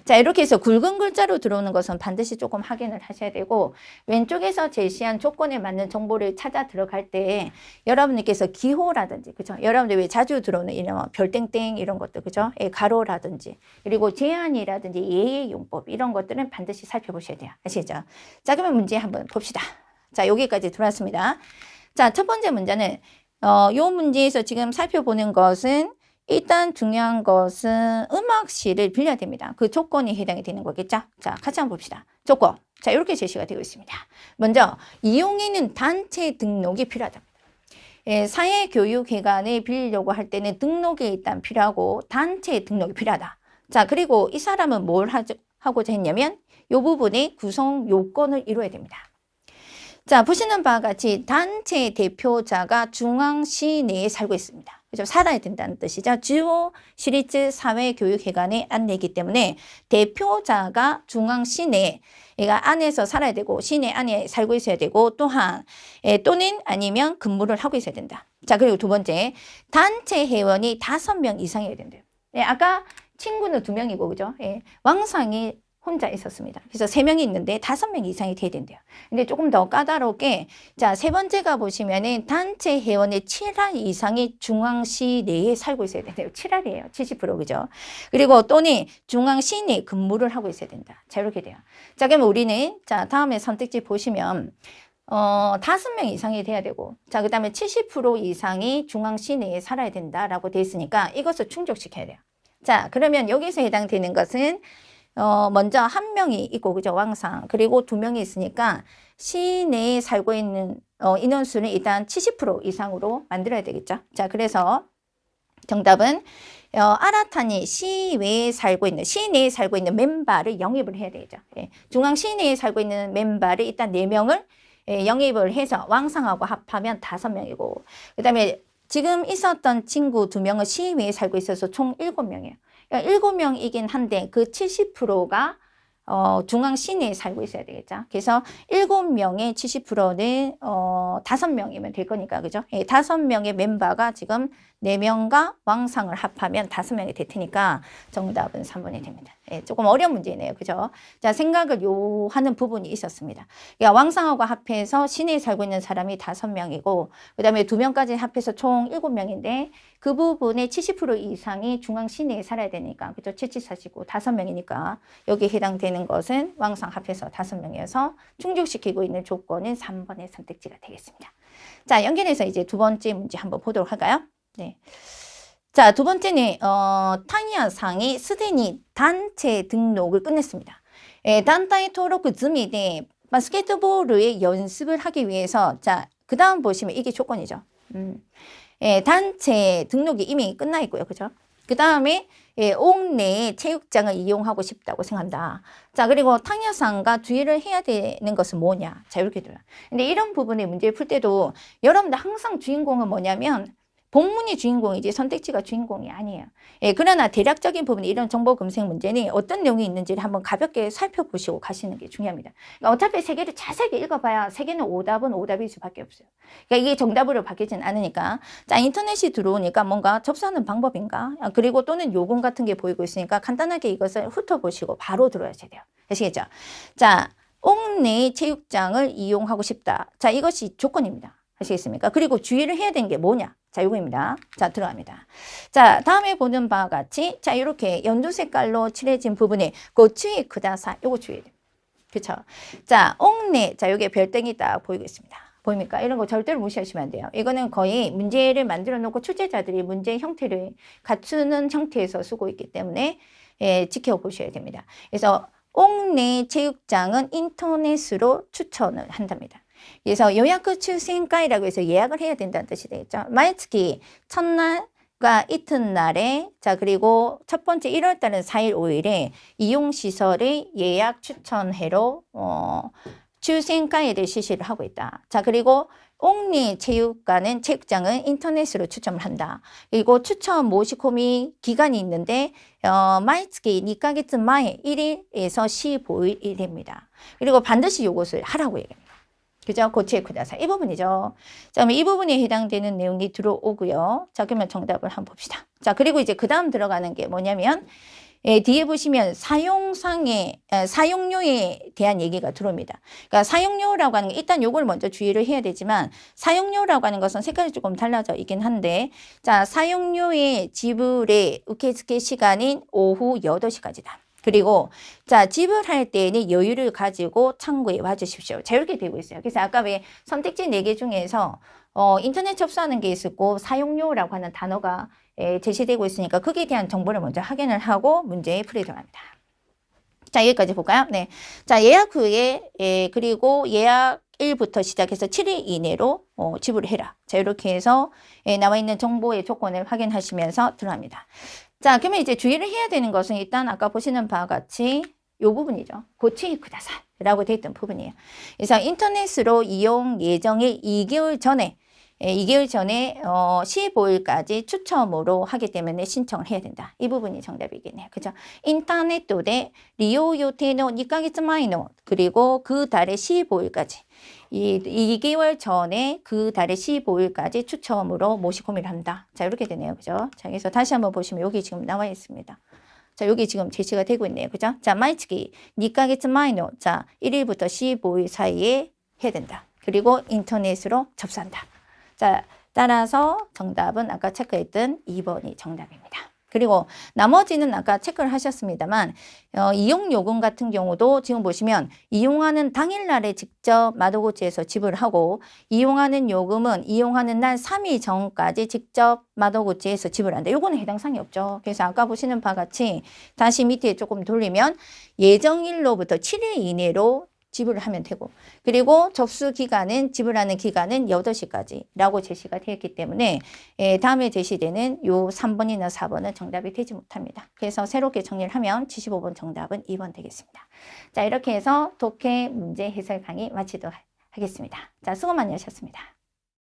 자, 이렇게 해서 굵은 글자로 들어오는 것은 반드시 조금 확인을 하셔야 되고, 왼쪽에서 제시한 조건에 맞는 정보를 찾아 들어갈 때 여러분들께서 기호라든지, 그죠? 여러분들 왜 자주 들어오는 이런 별땡땡 이런 것들, 그죠? 가로라든지, 그리고 제한이라든지 예의 용법 이런 것들은 반드시 살펴보셔야 돼요. 아시죠? 자, 그러면 문제 한번 봅시다. 자, 여기까지 들어왔습니다. 자, 첫 번째 문제는 요 문제에서 지금 살펴보는 것은 일단 중요한 것은 음악실을 빌려야 됩니다. 그 조건이 해당이 되는 거겠죠? 자, 같이 한번 봅시다. 조건. 자, 이렇게 제시가 되고 있습니다. 먼저, 이용인은 단체 등록이 필요하답니다. 사회교육회관에 빌리려고 할 때는 등록이 일단 필요하고 단체 등록이 필요하다. 자, 그리고 이 사람은 뭘 하고자 했냐면 이 부분에 구성 요건을 이루어야 됩니다. 자, 보시는 바와 같이 단체 대표자가 중앙시 내에 살고 있습니다. 그죠? 살아야 된다는 뜻이죠. 주요 시리즈 사회교육회관에 안내이기 때문에 대표자가 중앙시 내에 안에서 살아야 되고 시내 안에 살고 있어야 되고 또한 또는 아니면 근무를 하고 있어야 된다. 자, 그리고 두 번째, 단체 회원이 5명 이상이어야 된대요. 아까 친구는 2명이고, 그죠? 왕상이 혼자 있었습니다. 그래서 3명이 있는데 5명 이상이 돼야 된대요. 근데 조금 더 까다롭게, 자, 세 번째가 보시면은 단체 회원의 7할 이상이 중앙시 내에 살고 있어야 된대요. 7할이에요. 70%, 그죠? 그리고 또는 중앙시 내에 근무를 하고 있어야 된다. 자, 이렇게 돼요. 자, 그러면 우리는, 자, 다음에 선택지 보시면, 5명 이상이 돼야 되고, 자, 그 다음에 70% 이상이 중앙시 내에 살아야 된다라고 돼 있으니까 이것을 충족시켜야 돼요. 자, 그러면 여기서 해당되는 것은 먼저 1명이 있고, 그죠? 왕상. 그리고 2명이 있으니까 시내에 살고 있는 인원수는 일단 70% 이상으로 만들어야 되겠죠. 자, 그래서 정답은 아라타니 시내에 살고 있는 멤버를 영입을 해야 되죠. 중앙 시내에 살고 있는 멤버를 일단 4명을 영입을 해서 왕상하고 합하면 5명이고, 그 다음에 지금 있었던 친구 2명은 시외에 살고 있어서 총 7명이에요. 그러니까 7명이긴 한데 그 70%가 중앙 시내에 살고 있어야 되겠죠. 그래서 7명의 70%는 5명이면 될 거니까, 그죠? 5명의 멤버가 지금 4명과 왕상을 합하면 5명이 될 테니까 정답은 3번이 됩니다. 조금 어려운 문제네요. 그죠? 자, 생각을 하는 부분이 있었습니다. 그러니까 왕상하고 합해서 시내에 살고 있는 사람이 5명이고, 그 다음에 2명까지 합해서 총 7명인데, 그 부분의 70% 이상이 중앙 시내에 살아야 되니까, 그죠? 7745, 5명이니까, 여기에 해당되는 것은 왕상 합해서 5명이어서 충족시키고 있는 조건은 3번의 선택지가 되겠습니다. 자, 연결해서 이제 두 번째 문제 한번 보도록 할까요? 네. 자, 두 번째는, 타니아상이 스데니 단체 등록을 끝냈습니다. 단타이 토록 즈미데 바스켓볼의 연습을 하기 위해서, 자, 그 다음 보시면 이게 조건이죠. 단체 등록이 이미 끝나 있고요. 그죠? 그 다음에 옥내의 체육장을 이용하고 싶다고 생각한다. 자, 그리고 탕야상과 주의를 해야 되는 것은 뭐냐? 자, 이렇게 들어요. 근데 이런 부분의 문제를 풀 때도 여러분들 항상 주인공은 뭐냐면 본문이 주인공이지 선택지가 주인공이 아니에요. 그러나 대략적인 부분 이런 정보 검색 문제는 어떤 내용이 있는지를 한번 가볍게 살펴보시고 가시는 게 중요합니다. 그러니까 어차피 세 개를 자세하게 읽어봐야 세 개는 오답은 오답일 수밖에 없어요. 그러니까 이게 정답으로 바뀌진 않으니까. 자, 인터넷이 들어오니까 뭔가 접수하는 방법인가? 그리고 또는 요금 같은 게 보이고 있으니까 간단하게 이것을 훑어보시고 바로 들어야지 돼요. 아시겠죠? 자, 옥내 체육장을 이용하고 싶다. 자, 이것이 조건입니다. 아시겠습니까? 그리고 주의를 해야 되는 게 뭐냐? 자, 요거입니다. 자, 들어갑니다. 자, 다음에 보는 바와 같이, 자, 이렇게 연두 색깔로 칠해진 부분에 고추이 크다사, 요거 주의해야 됩니다. 그쵸? 자, 옥내, 자, 여기에 별땡이 딱 보이고 있습니다. 보입니까? 이런 거 절대로 무시하시면 안 돼요. 이거는 거의 문제를 만들어 놓고 출제자들이 문제 형태를 갖추는 형태에서 쓰고 있기 때문에 지켜보셔야 됩니다. 그래서 옥내 체육장은 인터넷으로 추천을 한답니다. 그래서 요약 출생가이라고 해서 예약을 해야 된다는 뜻이 되겠죠.毎月 첫날과 이튿날에, 자, 그리고 첫 번째 1월 달은 4일, 5일에 이용시설의 예약 추천회로, 출생가이를 실시를 하고 있다. 자, 그리고 옥리 체육장은 인터넷으로 추첨을 한다. 그리고 추첨 모시코미 기간이 있는데, 毎月 2ヶ月前 1일에서 15일입니다. 그리고 반드시 이것을 하라고 얘기합니다. 그죠? 고치에 쿠다사. 이 부분이죠. 자, 그럼 이 부분에 해당되는 내용이 들어오고요. 자, 그러면 정답을 한번 봅시다. 자, 그리고 이제 그 다음 들어가는 게 뭐냐면, 뒤에 보시면 사용료에 대한 얘기가 들어옵니다. 그러니까 사용료라고 하는 게 일단 요걸 먼저 주의를 해야 되지만, 사용료라고 하는 것은 색깔이 조금 달라져 있긴 한데, 자, 사용료의 지불의 우케스케 시간인 오후 8시까지다. 그리고 자, 지불할 때는 여유를 가지고 창구에 와주십시오. 자, 이렇게 되고 있어요. 그래서 아까 왜 선택지 4개 중에서 인터넷 접수하는 게 있었고 사용료라고 하는 단어가 제시되고 있으니까 거기에 대한 정보를 먼저 확인을 하고 문제에 풀이 들어갑니다. 자, 여기까지 볼까요? 네. 자, 예약 후에 그리고 예약 일부터 시작해서 7일 이내로 지불을 해라. 자, 이렇게 해서 나와 있는 정보의 조건을 확인하시면서 들어갑니다. 자, 그러면 이제 주의를 해야 되는 것은 일단 아까 보시는 바와 같이 이 부분이죠. 고치이 쿠다사이라고 되어 있던 부분이에요. 그래서 인터넷으로 이용 예정일 2개월 전에 15일까지 추첨으로 하기 때문에 신청을 해야 된다. 이 부분이 정답이겠네요. 그죠? 인터넷도데 리오 요테노 2ヶ月前の 그리고 그 달에 15일까지 2개월 전에 그 달에 15일까지 추첨으로 모시코미를 한다. 자, 이렇게 되네요. 그죠? 자, 그래서 다시 한번 보시면 여기 지금 나와 있습니다. 자, 여기 지금 제시가 되고 있네요. 그죠? 자, 毎月 2ヶ月前の 자, 1일부터 15일 사이에 해야 된다. 그리고 인터넷으로 접수한다. 자, 따라서 정답은 아까 체크했던 2번이 정답입니다. 그리고 나머지는 아까 체크를 하셨습니다만 이용요금 같은 경우도 지금 보시면 이용하는 당일날에 직접 마도고치에서 지불하고 이용하는 요금은 이용하는 날 3일 전까지 직접 마도고치에서 지불한다. 요거는 해당 사항이 없죠. 그래서 아까 보시는 바와 같이 다시 밑에 조금 돌리면 예정일로부터 7일 이내로 지불을 하면 되고 그리고 접수 기간은 지불하는 기간은 8시까지라고 제시가 되었기 때문에 다음에 제시되는 요 3번이나 4번은 정답이 되지 못합니다. 그래서 새롭게 정리를 하면 75번 정답은 2번 되겠습니다. 자, 이렇게 해서 독해 문제 해설 강의 마치도록 하겠습니다. 자, 수고 많이 하셨습니다.